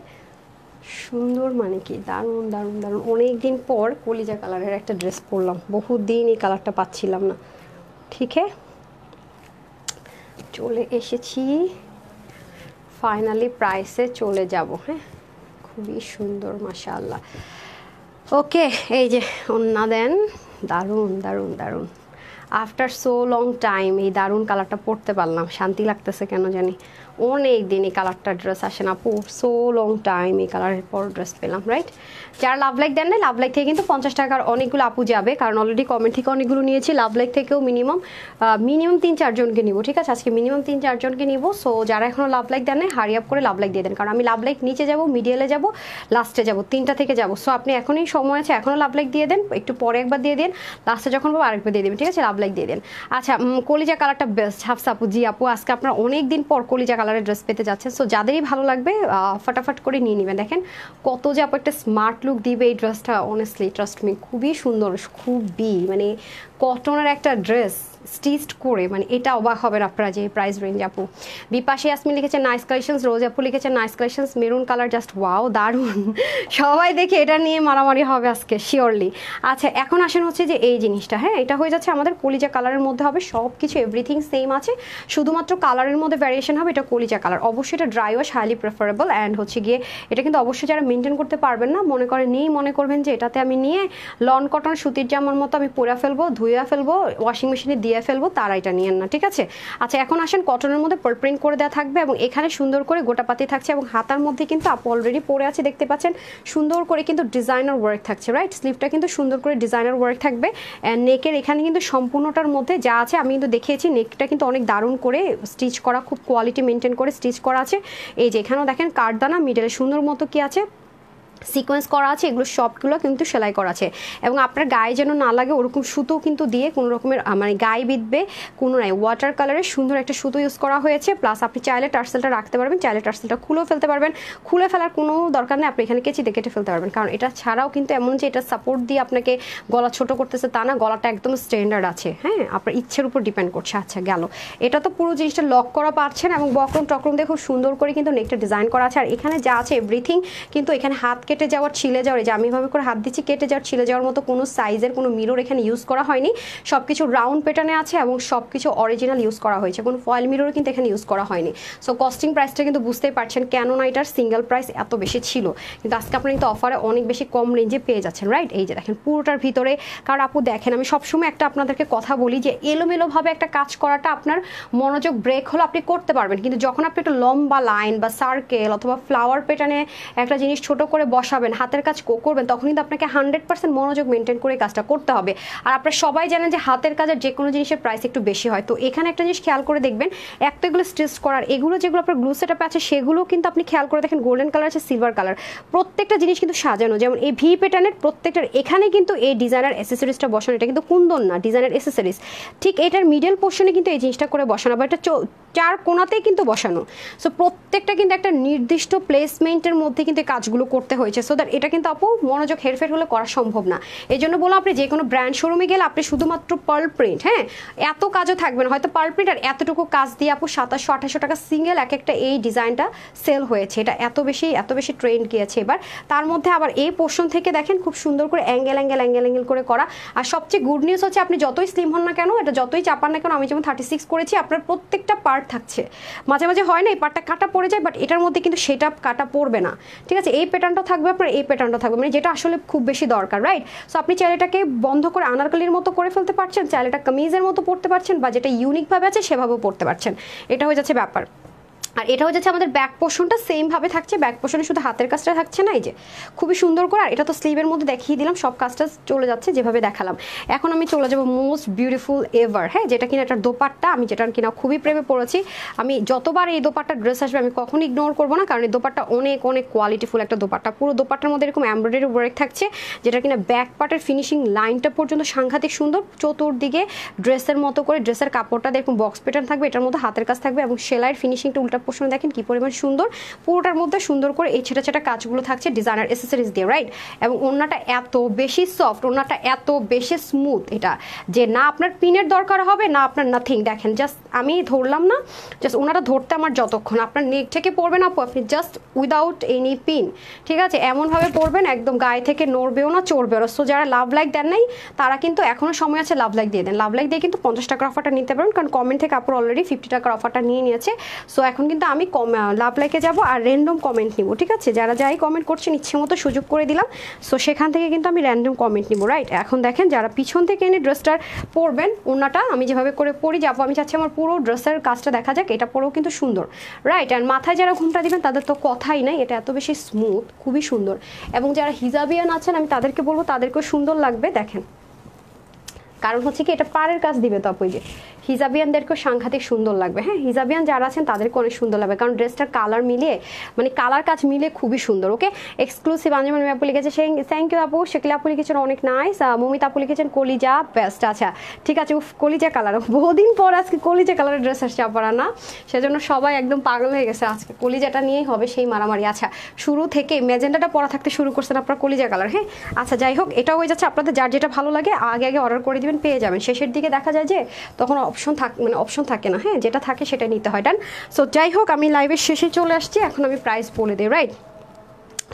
সুন্দর মানে কি, দারুণ দারুণ দারুণ। অনেকদিন পর কলিজা কালারের একটা ড্রেস পরলাম, বহুদিন এই কালারটা পাচ্ছিলাম না। ঠিক আছে, চলে এসেছি ফাইনালি প্রাইসে চলে যাব। হ্যাঁ, খুবই সুন্দর মাশাআল্লাহ। ওকে, এই যে ওন্না দেন, দারুণ দারুণ দারুণ। আফটার সো লং টাইম এই দারুণ কালারটা পরতে পারলাম, শান্তি লাগতেছে কেন জানি। অনেক দিন এই কালারটা ড্রেস আসে না আপু, সো লং টাইম এই কালারের পর ড্রেস পেলাম, রাইট। যারা লাভ লাইক দেন না, লাভ লাইক থেকে কিন্তু 50 টাকার অনেকগুলো আপু যাবে, কারণ অলরেডি কমেন্ট থেকে অনেকগুলো নিয়েছি। লাভ লাইক থেকেও মিনিমাম 3-4 জনকে নিব। ঠিক আছে, আজকে মিনিমাম 3-4 জনকে নিব। সো যারা এখনো লাভ লাইক দেন না, হারি আপ করে লাভ লাইক দিয়ে দেন, কারণ আমি লাভ লাইক নিচে যাব, মিডিয়ালে যাব, লাস্টে যাব, 3টা থেকে যাব। সো আপনি এখনই সময় আছে, এখনও লাভ লাইক দিয়ে দেন, একটু পরে একবার দিয়ে দেন, লাস্টে যখন পাবো আরেকবার দিয়ে দেবেন। ঠিক আছে, লাভ লাইক দিয়ে দেন। আচ্ছা, কলিজা কালারটা বেস্ট। হাফসা আপু, জি আপু, আজকে আপনারা অনেক দিন পর কলিজা কালারের ড্রেস পেতে যাচ্ছেন। সো যাদেরই ভালো লাগবে ফটাফট করে নিয়ে নেবেন। দেখেন কত যে আপু একটা স্মার্ট লুক দিবে এই ড্রেসটা, অনেস্টলি ট্রাস্ট মি, খুবই সুন্দর, খুবই মানে কটনের একটা ড্রেস স্টিচড করে, মানে এটা অবাক হবেন আপনারা যে প্রাইস রেঞ্জ। আপু বিপাশে ইয়াসমিন লিখেছে নাইস কালেকশনস, রোজ আপু লিখেছে nice collections, maroon colour just wow, দারুণ। সবাই দেখে এটা নিয়ে মারামারি হবে আজকে শিওরলি। আচ্ছা, এখন আসেন হচ্ছে যে এই জিনিসটা, হ্যাঁ, এটা হয়ে যাচ্ছে আমাদের কলিজা কালারের মধ্যে হবে, সব কিছু এভরিথিং সেম আছে, শুধুমাত্র কালারের মধ্যে ভ্যারিয়েশন হবে। এটা কলিজা কালার, অবশ্যই এটা dry wash highly preferable. And হচ্ছে গিয়ে এটা কিন্তু অবশ্যই যারা মেনটেন করতে পারবেন না, মনে করেন নেই, মনে করবেন যে এটাতে আমি নিয়ে লন কটন সুতির জামার মতো আমি পরে ফেলবো, ধুয়ে ফেলবো, ওয়াশিং মেশিনে দিয়ে ফেলবো, তারা এটা নিয়েন না। ঠিক আছে, আচ্ছা এখন আসেন কটনের মধ্যে পার্ল প্রিন্ট করে দেওয়া থাকবে, এবং এখানে সুন্দর করে গোটাপাতি থাকছে, এবং হাতার মধ্যে কিন্তু আপু অলরেডি পরে আছে দেখতে পাচ্ছেন, সুন্দর করে কিন্তু ডিজাইনার ওয়ার্ক থাকছে, রাইট। স্লিভটা কিন্তু সুন্দর করে ডিজাইনার ওয়ার্ক থাকবে। অ্যান্ড নেকের এখানে কিন্তু সম্পূর্ণটার মধ্যে যা আছে আমি কিন্তু দেখিয়েছি, নেকটা কিন্তু অনেক দারুণ করে স্টিচ করা, খুব কোয়ালিটি মেনটেন করে স্টিচ করা আছে। এই যে এখানেও দেখেন কাঠদানা, মিডলে সুন্দর মতো কি আছে সিকোয়েন্স করা আছে, এগুলো সবগুলো কিন্তু সেলাই করা আছে। এবং আপনার গায়ে যেন না লাগে ওরকম সুতো কিন্তু দিয়ে কোনো রকমের মানে গায়ে বিঁধবে কোনো নাই, ওয়াটার কালারের সুন্দর একটা সুতো ইউজ করা হয়েছে। প্লাস আপনি চাইলে টার্সেলটা রাখতে পারবেন, চাইলে টার্সেলটা খুলেও ফেলতে পারবেন, খুলে ফেলার কোনো দরকার নেই, আপনি এখানে কেচিতে কেটে ফেলতে পারবেন। কারণ এটা ছাড়াও কিন্তু এমন যে এটা সাপোর্ট দিয়ে আপনাকে গলা ছোট করতেছে তা না, গলাটা একদম স্ট্যান্ডার্ড আছে। হ্যাঁ, আপনার ইচ্ছের উপর ডিপেন্ড করছে। আচ্ছা গেল, এটা তো পুরো জিনিসটা লক করা পাচ্ছেন, এবং বক্রম টক্রম দিয়ে খুব সুন্দর করে কিন্তু নেকটা ডিজাইন করা আছে। আর এখানে যা আছে এভরিথিং কিন্তু এখানে হাত কেটে যাওয়ার, ছিলে যাওয়ার, যে আমি এভাবে করে হাত দিচ্ছি, কেটে যাওয়ার, ছিলে যাওয়ার মতো কোনো সাইজের কোনো মিরর এখানে ইউজ করা হয়নি, সব কিছু রাউন্ড প্যাটার্নে আছে, এবং সব কিছু অরিজিনাল ইউজ করা হয়েছে, কোনো ফয়েল মিররও কিন্তু এখানে ইউজ করা হয়নি। সো কস্টিং প্রাইসটা কিন্তু বুঝতেই পারছেন কেন না এটার সিঙ্গেল প্রাইস এত বেশি ছিল, কিন্তু আজকে আপনার কিন্তু অফারে অনেক বেশি কম রেঞ্জে পেয়ে যাচ্ছেন, রাইট। এই যে দেখেন পুরোটার ভিতরে, কারণ আপু দেখেন আমি সবসময় একটা আপনাদেরকে কথা বলি যে এলোমেলোভাবে একটা কাজ করাটা আপনার মনোযোগ ব্রেক হলো আপনি করতে পারবেন, কিন্তু যখন আপনি একটা লম্বা লাইন বা সার্কেল অথবা ফ্লাওয়ার প্যাটার্নে একটা জিনিস ছোট করে বসাবেন, হাতের কাজ করবেন, তখন কিন্তু আপনাকে 100% মনোযোগ মেনটেন করে কাজটা করতে হবে। আর আপনারা সবাই জানেন যে হাতের কাজের যে কোনো জিনিসের প্রাইস একটু বেশি হয়। তো এখানে একটা জিনিস খেয়াল করে দেখবেন, একটা এগুলো স্টিচ করার, এগুলো যেগুলো আপনার গ্লু সেটআপে আছে সেগুলো কিন্তু আপনি খেয়াল করে দেখেন গোল্ডেন কালার আছে, সিলভার কালার, প্রত্যেকটা জিনিস কিন্তু সাজানো, যেমন এই ভি প্যাটার্নের প্রত্যেকটার এখানে কিন্তু এই ডিজাইনার অ্যাসেসরিজটা বসানো, এটা কিন্তু কুন্দন না, ডিজাইনার অ্যাসেসরিজ। ঠিক এটার মিডল পোর্শনে কিন্তু এই জিনিসটা করে বসানো, বা এটা 4 কোণাতেই কিন্তু বসানো। সো প্রত্যেকটা কিন্তু একটা নির্দিষ্ট প্লেসমেন্টের মধ্যে কিন্তু কাজগুলো করতে হয়েছে, সো দ্যাট এটা কিন্তু আপু মনোযোগ হেরফের হলে করা সম্ভব না। এই জন্য বললাম আপনি যে কোনো ব্র্যান্ড শোরুমে গেলে আপনি শুধুমাত্র পার্ল প্রিন্ট, হ্যাঁ এত কাজও থাকবে না, হয়তো পার্ল প্রিন্ট আর এতটুকু কাজ দিয়ে আপু 2700-2800 টাকা সিঙ্গেল এক একটা এই ডিজাইনটা সেল হয়েছে। এটা এত বেশি ট্রেন্ড গিয়েছে এবার। তার মধ্যে আবার এই পোর্শন থেকে দেখেন খুব সুন্দর করে অ্যাঙ্গেল করে করা। আর সবচেয়ে গুড নিউজ হচ্ছে আপনি যতই স্লিম হন না কেন, এটা যতই চাপান না কেন, আমি যেমন 36 করেছি, আপনার প্রত্যেকটা পার্ট থাকছে। মাঝে মাঝে হয় না এই পার্টটা কাটা পড়ে যায়, বাট এটার মধ্যে কিন্তু সেটা কাটা পড়বে না। ঠিক আছে, এই প্যাটার্নটাও থাকবে আপনার, এই প্যাটার্নটাও থাকবে, মানে যেটা আসলে খুব বেশি দরকার, রাইট। সো আপনি চাইলে এটাকে বন্ধ করে আনারকলির মতো করে ফেলতে পারছেন, চাইলে এটা কামিজের মতো পড়তে পারছেন, বা যেটা ইউনিকভাবে আছে সেভাবেও পড়তে পারছেন। এটা হয়ে যাচ্ছে ব্যাপার। আর এটা হচ্ছে আমাদের ব্যাক পোর্শনটা সেম ভাবে থাকছে, ব্যাক পোর্শনে শুধু হাতের কাজটা থাকছে না, এই যে খুবই সুন্দর করে। আর এটা তো স্লিভের মধ্যে দেখিয়ে দিলাম, সব কাজটা চলে যাচ্ছে যেভাবে দেখালাম। এখন আমি চলে যাবো মোস্ট বিউটিফুল এভার, হ্যাঁ, যেটা কিনা একটা দোপাট্টা, আমি যেটা কিনা খুবই প্রেমে পড়েছি। আমি যতবার এই দোপাট্টা ড্রেস আসবে আমি কখনো ইগনোর করবো না, কারণ এই দোপাট্টা অনেক অনেক কোয়ালিটিফুল একটা দোপাট্টা। পুরো দোপাট্টার মধ্যে এরকম এমব্রয়ডারি ওয়ার্ক থাকছে, যেটা কিনা ব্যাক পার্টের ফিনিশিং লাইনটা পর্যন্ত সাংঘাতিক সুন্দর। চতুর্দিকে ড্রেসের মতো করে ড্রেসের কাপড়টা এরকম বক্স প্যাটার্ন থাকবে, এটার মধ্যে হাতের কাজ থাকবে এবং সেলাইয়ের ফিনিশিংটা উল্টা পোর্শনে দেখেন কি পরিমাণ সুন্দর। পুরোটার মধ্যে সুন্দর করে এই ছেটা ছেটা কাজগুলো থাকছে ডিজাইনার অ্যাক্সেসরিজ দিয়ে, রাইট। এবং ওড়নাটা এত বেশি সফট, ওড়নাটা এত বেশি স্মুথ, এটা যে না আপনার পিনের দরকার হবে না আপনার নাথিং। দেখেন জাস্ট আমি ধরলাম না, জাস্ট ওনাটা ধরতে আমার যতক্ষণ, আপনার নেক থেকে পরবেন আপু আপনি জাস্ট উইদাউট এনি পিন, ঠিক আছে, এমনভাবে পরবেন একদম গায়ে থেকে নড়বেও না চড়বেও না। সো যারা লাভ লাইক দেন নাই তারা কিন্তু এখনও সময় আছে, লাভ লাইক দিয়ে দেন। লাভ লাইক দিয়ে কিন্তু 50 টাকার অফারটা নিতে পারেন, কারণ কমেন্ট থেকে আপুর অলরেডি 50 টাকার অফারটা নিয়ে নিয়েছে। সো এখন কিন্তু আমি লাভ লাইকে যাব আর র্যান্ডম কমেন্ট নিব, ঠিক আছে, যারা যাই কমেন্ট করছেন ইচ্ছে মতো সুযোগ করে দিলাম। সো সেখান থেকে কিন্তু আমি র্যান্ডম কমেন্ট নিব, রাইট। এখন দেখেন যারা পিছন থেকে এনে ড্রেসটার পরবেন, ওনাটা আমি যেভাবে করে পরি যাবো, আমি চাচ্ছি আমার পুরো ড্রেসের কাজটা দেখা যাক, এটা পরেও কিন্তু সুন্দর, রাইট। আর মাথায় যারা ঘুমটা দিবেন তাদের তো কথাই নাই, এটা এত বেশি স্মুথ, খুবই সুন্দর। এবং যারা হিজাবিয়ান আছেন আমি তাদেরকে বলবো তাদেরকেও সুন্দর লাগবে, দেখেন, কারণ হচ্ছে কি এটা পাড়ের কাজ দিবে তো আপু, যে হিজাবিয়ানদেরকেও সাংঘাতিক সুন্দর লাগবে, হ্যাঁ, হিজাবিয়ান যারা আছেন তাদেরকে অনেক সুন্দর লাগবে, কারণ ড্রেসটার কালার মিলিয়ে মানে কালার কাজ মিলিয়ে খুবই সুন্দর। ওকে, এক্সক্লুসিভ আঞ্জুমান আপু লিখেছে, থ্যাংক ইউ আপু। শেকিল আপু লিখেছেন অনেক নাইস। মমিত আপু লিখেছেন কলিজা বেস্ট, আচ্ছা ঠিক আছে, কলিজা কালার, বহুদিন পর আজকে কলিজা কালারের ড্রেস আসছে আপনারা না, সেজন্য সবাই একদম পাগল হয়ে গেছে, আজকে কলিজাটা নিয়েই হবে সেই মারামারি। আচ্ছা, শুরু থেকে ম্যাজেন্ডাটা পরা থাকতে শুরু করছেন আপনার কলিজা কালার, হ্যাঁ, আচ্ছা যাই হোক, এটাও হয়ে যাচ্ছে আপনাদের, যার যেটা ভালো লাগে আগে আগে অর্ডার করে দিবেন, পেয়ে যাবেন। শেষের দিকে দেখা যায় যে তখন অপশন থাকে না, হ্যাঁ, যেটা থাকে সেটা নিতে হয়, ডান। সো যাই হোক, আমি লাইভের শেষে চলে আসছি, এখন আমি প্রাইস বলে দিই, রাইট।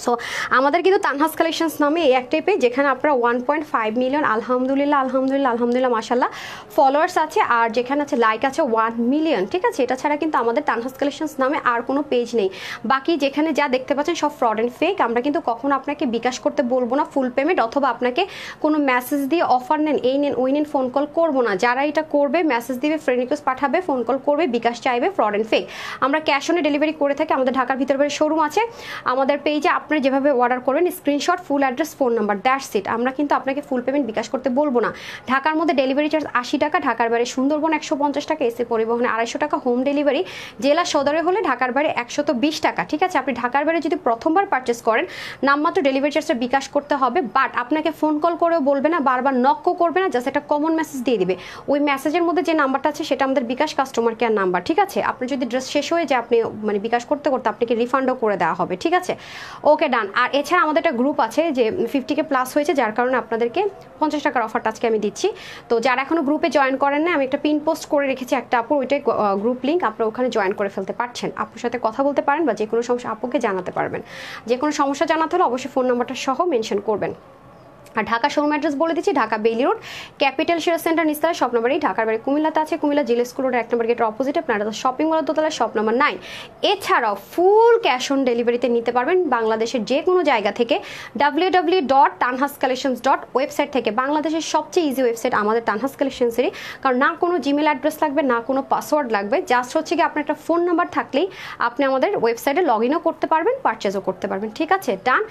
সো আমাদের কিন্তু তানহাস কালেকশনস নামে এই একটাই পেজ, যেখানে আপনারা 1.5 মিলিয়ন আলহামদুলিল্লাহ আলহামদুলিল্লাহ আলহামদুলিল্লাহ মাশাল্লাহ ফলোয়ার্স আছে, আর যেখানে আছে লাইক আছে 1 মিলিয়ন, ঠিক আছে। এটা ছাড়া কিন্তু আমাদের তানহাস কালেকশনস নামে আর কোনো পেজ নেই। বাকি যেখানে যা দেখতে পাচ্ছেন সব ফ্রড অ্যান্ড ফেক। আমরা কিন্তু কখনো আপনাকে বিকাশ করতে বলবো না ফুল পেমেন্ট, অথবা আপনাকে কোনো মেসেজ দিয়ে অফার নেন এই নেন ওই নেন ফোন কল করবো না। যারা এটা করবে মেসেজ দিবে, ফ্রেন্ড রিকোয়েস্ট পাঠাবে, ফোন কল করবে, বিকাশ চাইবে, ফ্রড অ্যান্ড ফেক। আমরা ক্যাশ অনে ডেলিভারি করে থাকি, আমাদের ঢাকার ভিতরে শোরুম আছে। আমাদের পেজে আপনারা যেভাবে অর্ডার করবেন screenshot, full address, phone number, that's it. আমরা কিন্তু আপনাকে ফুল পেমেন্ট বিকাশ করতে বলবো না। ঢাকার মধ্যে ডেলিভারি চার্জ 80 টাকা, ঢাকার বাইরে সুন্দরবন 150 টাকা, এসি পরিবহনে 250 টাকা, হোম ডেলিভারি জেলা সদরে হলে ঢাকার বাইরে 120 টাকা, ঠিক আছে। আপনি ঢাকার বাইরে যদি প্রথমবার পারচেস করেন নামমাত্র ডেলিভারি চার্জটা বিকাশ করতে হবে, বাট আপনাকে ফোন কল করেও বলবে না, বারবার নকও করবে না, জাস্ট একটা কমন মেসেজ দিয়ে দিবে। ওই মেসেজের মধ্যে যে নাম্বারটা আছে সেটা আমাদের বিকাশ কাস্টমার কেয়ার নাম্বার, ঠিক আছে। আপনি যদি ড্রেস শেষ হয়ে যায় আপনি মানে বিকাশ করতে করতে আপনাকে রিফান্ডও করে দেওয়া হবে, ঠিক আছে। ওকে, ডান। আর এছাড়া আমাদের একটা গ্রুপ আছে যে 50K প্লাস হয়েছে, যার কারণে আপনাদেরকে 50 টাকার অফারটা আজকে আমি দিচ্ছি। তো যারা এখনো গ্রুপে জয়েন করেন না, আমি একটা পিন পোস্ট করে রেখেছি একটা আপুর, ওইটাই গ্রুপ লিঙ্ক, আপনারা ওখানে জয়েন করে ফেলতে পারছেন। আপুর সাথে কথা বলতে পারেন বা যে কোনো সমস্যা আপুকে জানাতে পারবেন। যে কোনো সমস্যা জানাতে হলে অবশ্যই ফোন নাম্বারটা সহ মেনশন করবেন। আর ঢাকা শোরুম অ্যাড্রেস বলে দিচ্ছি, Dhaka Bailey road, capital share centre Nistara, shop number 8। ঢাকার বাড়ি কুমিল্লাতে আছে, কুমিল্লা জিলা স্কুল রোড 1 নম্বর গেটের অপোজিটে আপনারা শপিং মলের দোতলায়, শপ নাম্বার 9। এছাড়াও ফুল ক্যাশ অন ডেলিভারিতে নিতে পারবেন বাংলাদেশের যে কোনো জায়গা থেকে, www.tanhascollections.ওয়েবসাইট থেকে। বাংলাদেশের সবচেয়ে ইজি ওয়েবসাইট আমাদের তানহাস কালেকশনসেরই, কারণ না কোনো জিমেল অ্যাড্রেস লাগবে, না কোনো পাসওয়ার্ড লাগবে, জাস্ট হচ্ছে কি আপনার একটা ফোন নাম্বার থাকলেই আপনি আমাদের ওয়েবসাইটে লগ ইনও করতে পারবেন, পারচেজও করতে পারবেন, ঠিক আছে, ডান।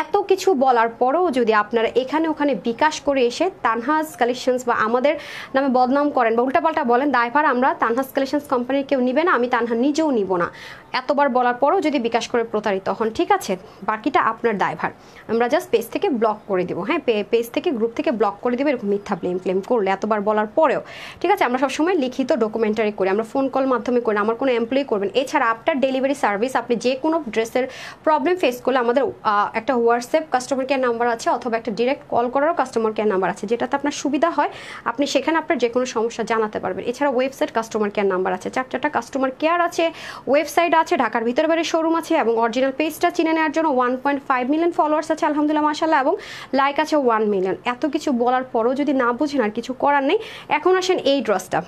এত কিছু বলার পরেও যদি আপনারা এখানে ওখানে বিকাশ করে এসে তানহাস কালেকশনস বা আমাদের নামে বদনাম করেন বা উল্টাপাল্টা বলেন, দায়ভার আমরা তানহাস কালেকশনস কোম্পানির কেউ নিবে না, আমি তানহা নিজেও নিব না। এতবার বলার পরেও যদি বিকাশ করে প্রতারিত হন, ঠিক আছে, বাকিটা আপনার দায়ভার। আমরা জাস্ট পেজ থেকে ব্লক করে দেবো, হ্যাঁ, পেজ থেকে গ্রুপ থেকে ব্লক করে দেবো এরকম মিথ্যা ক্লেম করলে, এতবার বলার পরেও, ঠিক আছে। আমরা সবসময় লিখিত ডকুমেন্টারি করি, আমরা ফোন কল মাধ্যমে করি, আমার কোনো এমপ্লয়ি করবেন। এছাড়া আফটার ডেলিভারি সার্ভিস আপনি যে কোনো ড্রেসের প্রবলেম ফেস করলে আমাদের একটা হোয়াটসঅ্যাপ কাস্টমার কেয়ার নাম্বার আছে, অথবা একটা ডিরেক্ট কল করারও কাস্টমার কেয়ার নাম্বার আছে, যেটাতে আপনার সুবিধা হয়, আপনি সেখানে আপনার যে কোনো সমস্যা জানাতে পারবেন। এছাড়া ওয়েবসাইট কাস্টমার কেয়ার নাম্বার আছে, 4টা কাস্টমার কেয়ার আছে, ওয়েবসাইট আছে, ঢাকার ভিতরে বাইরে শোরুম আছে, এবং অরিজিনাল পেজটা চিনে নেওয়ার জন্য 1.5 মিলিয়ন ফলোয়ার্স আছে আলহামদুলিল্লাহ মাশাআল্লাহ, এবং লাইক আছে 1 মিলিয়ন। এত কিছু বলার পরও যদি না বুঝেন আর কিছু করার নেই। এখন আসেন এই ড্রেসটা,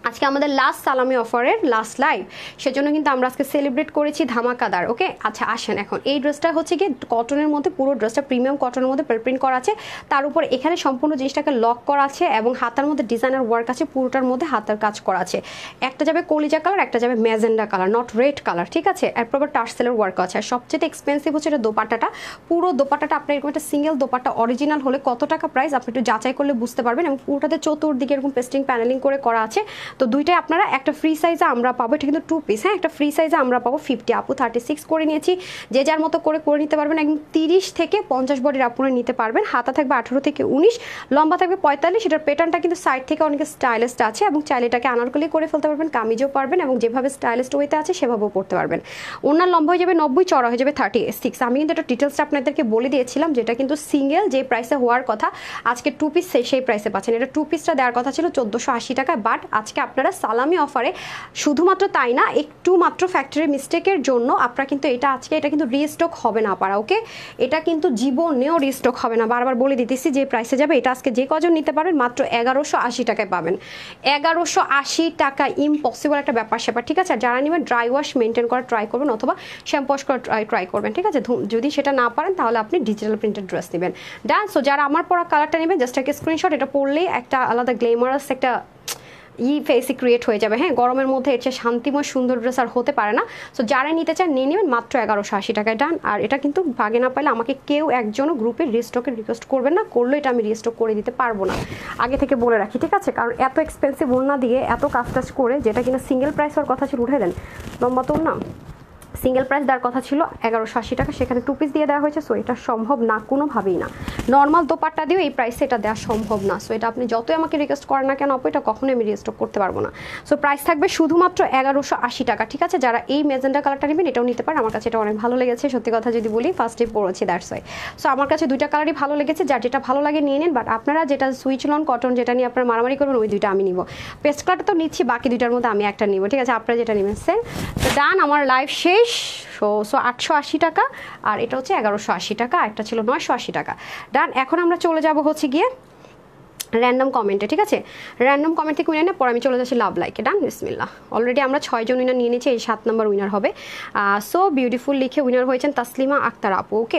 আজকে আমাদের লাস্ট সালামি অফারের লাস্ট লাইভ, সেজন্য কিন্তু আমরা আজকে সেলিব্রেট করেছি ধামাকাদার। ওকে, আচ্ছা আসেন এখন এই ড্রেসটা হচ্ছে কি কটনের মধ্যে, পুরো ড্রেসটা প্রিমিয়াম কটনের মধ্যে প্রিন্ট করা আছে, তার উপর এখানে সম্পূর্ণ জিনিসটাকে লক করা আছে এবং হাতার মধ্যে ডিজাইনার ওয়ার্ক আছে, পুরোটার মধ্যে হাতার কাজ করা আছে। একটা যাবে কলিজা কালার, একটা যাবে magenta colour, not red colour, ঠিক আছে। এর প্রপার টার্সেলের ওয়ার্ক আছে। আর সবচেয়ে এক্সপেন্সিভ হচ্ছে এটা দোপাট্টাটা, পুরো দোপাট্টাটা আপনার এরকম একটা সিঙ্গেল দোপাট্টা অরিজিনাল হলে কত টাকা প্রাইস আপনি একটু যাচাই করলে বুঝতে পারবেন। এবং পুরোটাতে চতুর্দিকে এরকম পেস্টিং প্যানেলিং করে করা আছে। তো দুইটাই আপনারা একটা ফ্রি সাইজে আমরা পাবো, এটা কিন্তু 2 পিস, হ্যাঁ একটা ফ্রি সাইজে আমরা পাবো 50, আপু 36 করে নিয়েছি, যে যার মতো করে নিতে পারবেন। একদম 30 থেকে 50 বডির আপুরা নিতে পারবেন। হাতা থাকবে 18 থেকে 19, লম্বা থাকবে 45। এটার প্যাটার্নটা কিন্তু সাইড থেকে অনেক স্টাইলিশ আছে এবং চাইলে এটাকে আনারকলি করে ফেলতে পারবেন, কামিজও পারবেন এবং যেভাবে স্টাইলিশ ওয়েতে আছে সেভাবেও পড়তে পারবেন। ওনার লম্বা হয়ে যাবে 90, চড়া হয়ে যাবে 36। আমি কিন্তু এটা ডিটেলসটা আপনাদেরকে বলে দিয়েছিলাম, যেটা কিন্তু সিঙ্গেল যে প্রাইসে হওয়ার কথা আজকে 2 পিস সেই প্রাইসে পাচ্ছেন। এটা 2 পিসটা দেওয়ার কথা ছিল 1480 টাকা, বাট আজকে আপনারা সালামি অফারে, শুধুমাত্র তাই না একটু মাত্র ফ্যাক্টরি মিস্টেকের জন্য আপনারা কিন্তু এটা আজকে এটা কিন্তু রিস্টক হবে না পারা। ওকে, এটা কিন্তু জীবনেও রিস্টক হবে না, বারবার বলে দিতেছি যে প্রাইসে যাবে এটা আজকে যে কজন নিতে পারবেন মাত্র 1180 টাকায় পাবেন। 1180 টাকা ইম্পসিবল একটা ব্যাপার স্যাপার, ঠিক আছে। যারা নেবেন ড্রাই ওয়াশ মেনটেন করা ট্রাই করবেন অথবা শ্যাম্পু ওয়াশ করা ট্রাই করবেন, ঠিক আছে। যদি সেটা না পারেন তাহলে আপনি ডিজিটাল প্রিন্টেড ড্রেস নেবেন। ডান। সো যারা আমার পরা কালারটা নেবেন জাস্ট একটা স্ক্রিনশট, এটা পরলেই একটা আলাদা গ্লেমারাস একটা ফেসে ক্রিয়েট হয়ে যাবে। হ্যাঁ, গরমের মধ্যে এর চেয়ে শান্তিময় সুন্দর ড্রেস আর হতে পারে না। সো যারা নিতে চান নিয়ে নেবেন মাত্র 1180 টাকায়। ডান। আর এটা কিন্তু ভাগে না পাইলে আমাকে কেউ একজনও গ্রুপে রিস্টকের রিকোয়েস্ট করবেন না, করলে এটা আমি রিস্টক করে দিতে পারবো না, আগে থেকে বলে রাখি, ঠিক আছে। কারণ এত এক্সপেন্সিভ ওড়না দিয়ে এত কাজ টাজ করে, যেটা কিনা সিঙ্গেল প্রাইস হওয়ার কথা ছিল, উঠে দেন লম্বা তো না, সিঙ্গেল প্রাইস দেওয়ার কথা ছিল 1180 টাকা, সেখানে 2 পিস দিয়ে দেওয়া হয়েছে। সো এটা সম্ভব না কোনোভাবেই না, নর্মাল দোপাট্টা দিয়েও এই প্রাইসে এটা দেওয়া সম্ভব না। সো এটা আপনি যতই আমাকে রিকোয়েস্ট করেন না কেন আপু, এটা কখনোই আমি রিস্টক করতে পারবো না। সো প্রাইস থাকবে শুধুমাত্র 1180 টাকা, ঠিক আছে। যারা এই ম্যাজেন্ডা কালারটা নেবেন এটাও নিতে পারেন, আমার কাছে এটা অনেক ভালো লেগেছে, সত্যি কথা যদি বলি ফার্স্টে পড়েছি দ্যাটস ওয়াই। সো আমার কাছে দুইটা কালারই ভালো লেগেছে, যার যেটা ভালো লাগে নিয়ে নিন। বাট আপনারা যেটা সুইচ লন কটন যেটা নিয়ে আপনারা মারামারি করবেন ওই দুইটা আমি নিব। পেস্ট কালারটা তো নিচ্ছি, বাকি দুইটার মধ্যে আমি একটা নিব, ঠিক আছে। আপনারা যেটা নেবেন সেম। তো ডান, আমার লাইভ শেষ। সো 880 টাকা, আর এটা হচ্ছে 1180 টাকা, একটা ছিল 980 টাকা। ডান। এখন আমরা চলে যাব হচ্ছে গিয়ে র্যান্ডম কমেন্টে, ঠিক আছে। র্যান্ডম কমেন্ট থেকে উইনার না, পরে আমি চলে যাচ্ছি লাভ লাইকে। ডান। বিসমিল্লাহ। অলরেডি আমরা 6 জন উইনার নিয়ে নিয়েছি, এই 7 নম্বর উইনার হবে। সো বিউটিফুল লিখে উইনার হয়েছেন তাসলিমা আক্তার আপু। ওকে,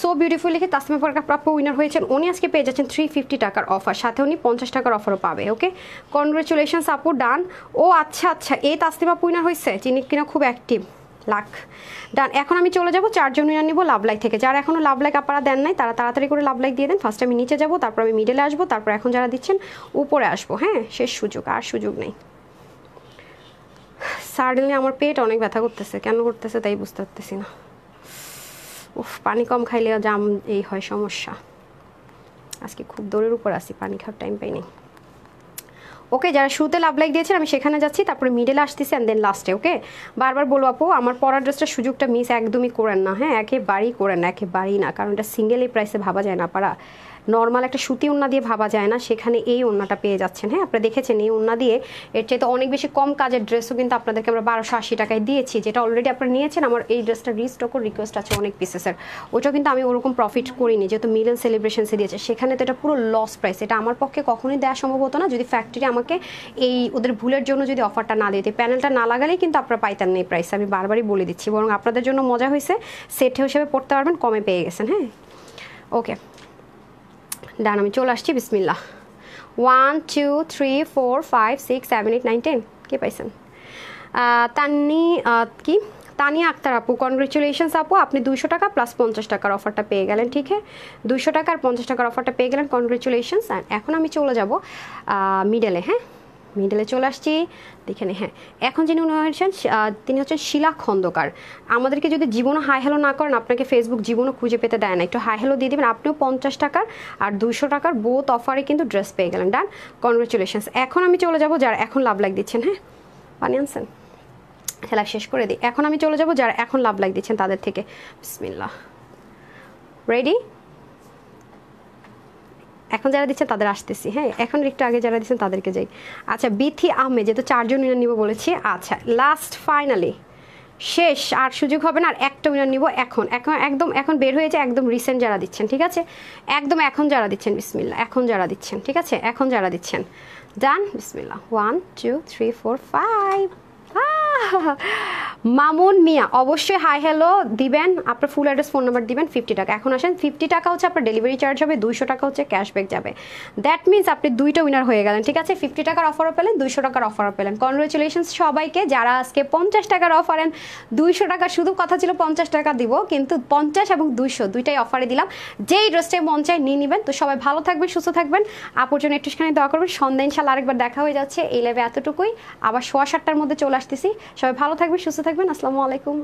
সো বিউটিফুল লিখে তাসলিমা আপু উইনার হয়েছেন। উনি আজকে পেয়ে যাচ্ছেন 350 টাকার অফার, সাথে উনি 50 টাকার অফারও পাবে। ওকে, কনগ্রেচুলেশনস আপু। ডান। ও আচ্ছা আচ্ছা, এই তাসলিমা আপু উইনার হয়েছে, যিনি কিনা খুব অ্যাক্টিভ। লাখ। ডান। এখন আমি চলে যাব 4 জন উইনার নিব লাভ লাইক থেকে। যারা এখনো লাভ লাইক আপনারা দেন নাই তারা তাড়াতাড়ি করে লাভ লাইক দিয়ে দেন। ফার্স্ট আমি নিচে যাব, তারপর আমি মিডলে আসবো, তারপর এখন যারা দিচ্ছেন উপরে আসবো। হ্যাঁ, শেষ সুযোগ, আর সুযোগ নেই। সাডেনলি আমার পেট অনেক ব্যথা করতেছে, কেন করতেছে তাই বুঝতে পারতেছি না। উফ, পানি কম খাইলে জাম এই হয় সমস্যা। আজকে খুব দৌড়ের উপর আসি, পানি খাওয়ার টাইম পাইনি। ওকে, যারা শুরুতে লাভ লাইক দিয়েছেন আমি সেখানে যাচ্ছি, তারপরে মিডলে আসতেছি অ্যান্ড দেন লাস্টে। ওকে, বারবার বলবো আপু আমার পরার ড্রেসটার সুযোগটা মিস একদমই করেন না। হ্যাঁ, একেবারেই করেন না, একেবারেই না। কারণ এটা সিঙ্গেল এই প্রাইসে ভাবা যায় না পারা, নর্মাল একটা সুতি ওড়না দিয়ে ভাবা যায় না, সেখানে এই ওড়নাটা পেয়ে যাচ্ছেন। হ্যাঁ, আপনারা দেখেছেন এই ওড়না দিয়ে এর চাইতে অনেক বেশি কম কাজের ড্রেসও কিন্তু আপনাদেরকে আমরা 1280 টাকায় দিয়েছি, যেটা অলরেডি আপনারা নিয়েছেন। আমার এই ড্রেসটা রিস্টকও রিকোয়েস্ট আছে অনেক পিসেসের, ওইটাও কিন্তু আমি ওরকম প্রফিট করিনি, যেহেতু মিলন সেলিব্রেশনসে দিয়েছে, সেখানে তো এটা পুরো লস প্রাইস। এটা আমার পক্ষে কখনোই দেওয়া সম্ভব হতো না যদি ফ্যাক্টরি আমাকে এই ওদের ভুলের জন্য যদি অফারটা না দিতে, প্যানেলটা না লাগালেই কিন্তু আপনারা পাইতেন না এই প্রাইস। আমি বারবারই বলে দিচ্ছি, বরং আপনাদের জন্য মজা হয়েছে, সেট হিসেবে পড়তে পারবেন, কমে পেয়ে গেছেন। হ্যাঁ, ওকে ডান। আমি চলে আসছি। বিসমিল্লাহ। 1 2 3 4 5 6 7 8 9 10 কে পাইছেন? কি তানিয়া আক্তার আপু, কনগ্রেচুলেশনস আপু, আপনি 200 টাকা প্লাস 50 টাকার অফারটা পেয়ে গেলেন। ঠিক হ্যাঁ, 200 টাকা আর 50 টাকার অফারটা পেয়ে গেলেন, কনগ্রেচুলেশনস। অ্যান্ড এখন আমি চলে যাব মিডলে। হ্যাঁ, মিডলে চলে আসছি, দেখে হ্যাঁ। এখন যিনি উনি হচ্ছেন তিনি হচ্ছেন শিলা খন্দকার। আমাদেরকে যদি জীবনও হাই হ্যালো না করেন, আপনাকে ফেসবুক জীবনও খুঁজে পেতে দেয় না, একটু হাই হ্যালো দিয়ে দেবেন। আপনিও 50 টাকার আর 200 টাকার বোথ অফারে কিন্তু ড্রেস পেয়ে গেলেন। ডান, কনগ্রেচুলেশনস। এখন আমি চলে যাব যারা এখন লাভ লাইক দিচ্ছেন। হ্যাঁ, পানি আনছেন, খেলা শেষ করে দিই। এখন আমি চলে যাব যারা এখন লাভ লাইক দিচ্ছেন তাদের থেকে। বিসমিল্লাহ। রেডি? এখন যারা দিচ্ছেন তাদের আসতেছি। হ্যাঁ, এখন একটু আগে যারা দিচ্ছেন তাদেরকে যাই। আচ্ছা, বিথি আহমেদ, যেহেতু 4 জন উইনার নিব বলেছি। আচ্ছা, লাস্ট ফাইনালি শেষ, আর সুযোগ হবে না, আর একটা উইনার নিব এখন। একদম এখন বের হয়েছে, একদম রিসেন্ট যারা দিচ্ছেন, ঠিক আছে, একদম এখন যারা দিচ্ছেন। বিসমিল্লাহ। এখন যারা দিচ্ছেন, ঠিক আছে, এখন যারা দিচ্ছেন ডান, বিসমিল্লাহ। 1 2 3 4 5। মামুন মিয়া অবশ্যই হাই হ্যালো দিবেন, আপনার ফুল অ্যাড্রেস ফোন নাম্বার দিবেন। 50 টাকা। এখন আসেন, 50 টাকা হচ্ছে আপনার ডেলিভারি চার্জ হবে, 200 টাকা হচ্ছে ক্যাশব্যাক যাবে। দ্যাট মিনস আপনি দুইটা উইনার হয়ে গেলেন, ঠিক আছে? 50 টাকার অফারও পেলেন, 200 টাকার অফারও পেলেন। কনগ্রেচুলেশনস সবাইকে যারা আজকে 50 টাকার অফারেন। 200 টাকা শুধু কথা ছিল 50 টাকা দিব, কিন্তু 50 এবং 200 দুইটাই অফারে দিলাম। যেই ড্রেসটাই মন চায় নিয়ে নেবেন। তো সবাই ভালো থাকবেন, সুস্থ থাকবেন। আপুর জন্য একটুখানি দোয়া করবেন। সন্ধ্যা ইনশাল্লাহ আরেকবার দেখা হয়ে যাচ্ছে। এই লাইভে এতটুকুই, আবার 7:15টার মধ্যে চলে আসতেছি। সবাই ভালো থাকবেন, সুস্থ থাকবেন। আসসালামু আলাইকুম।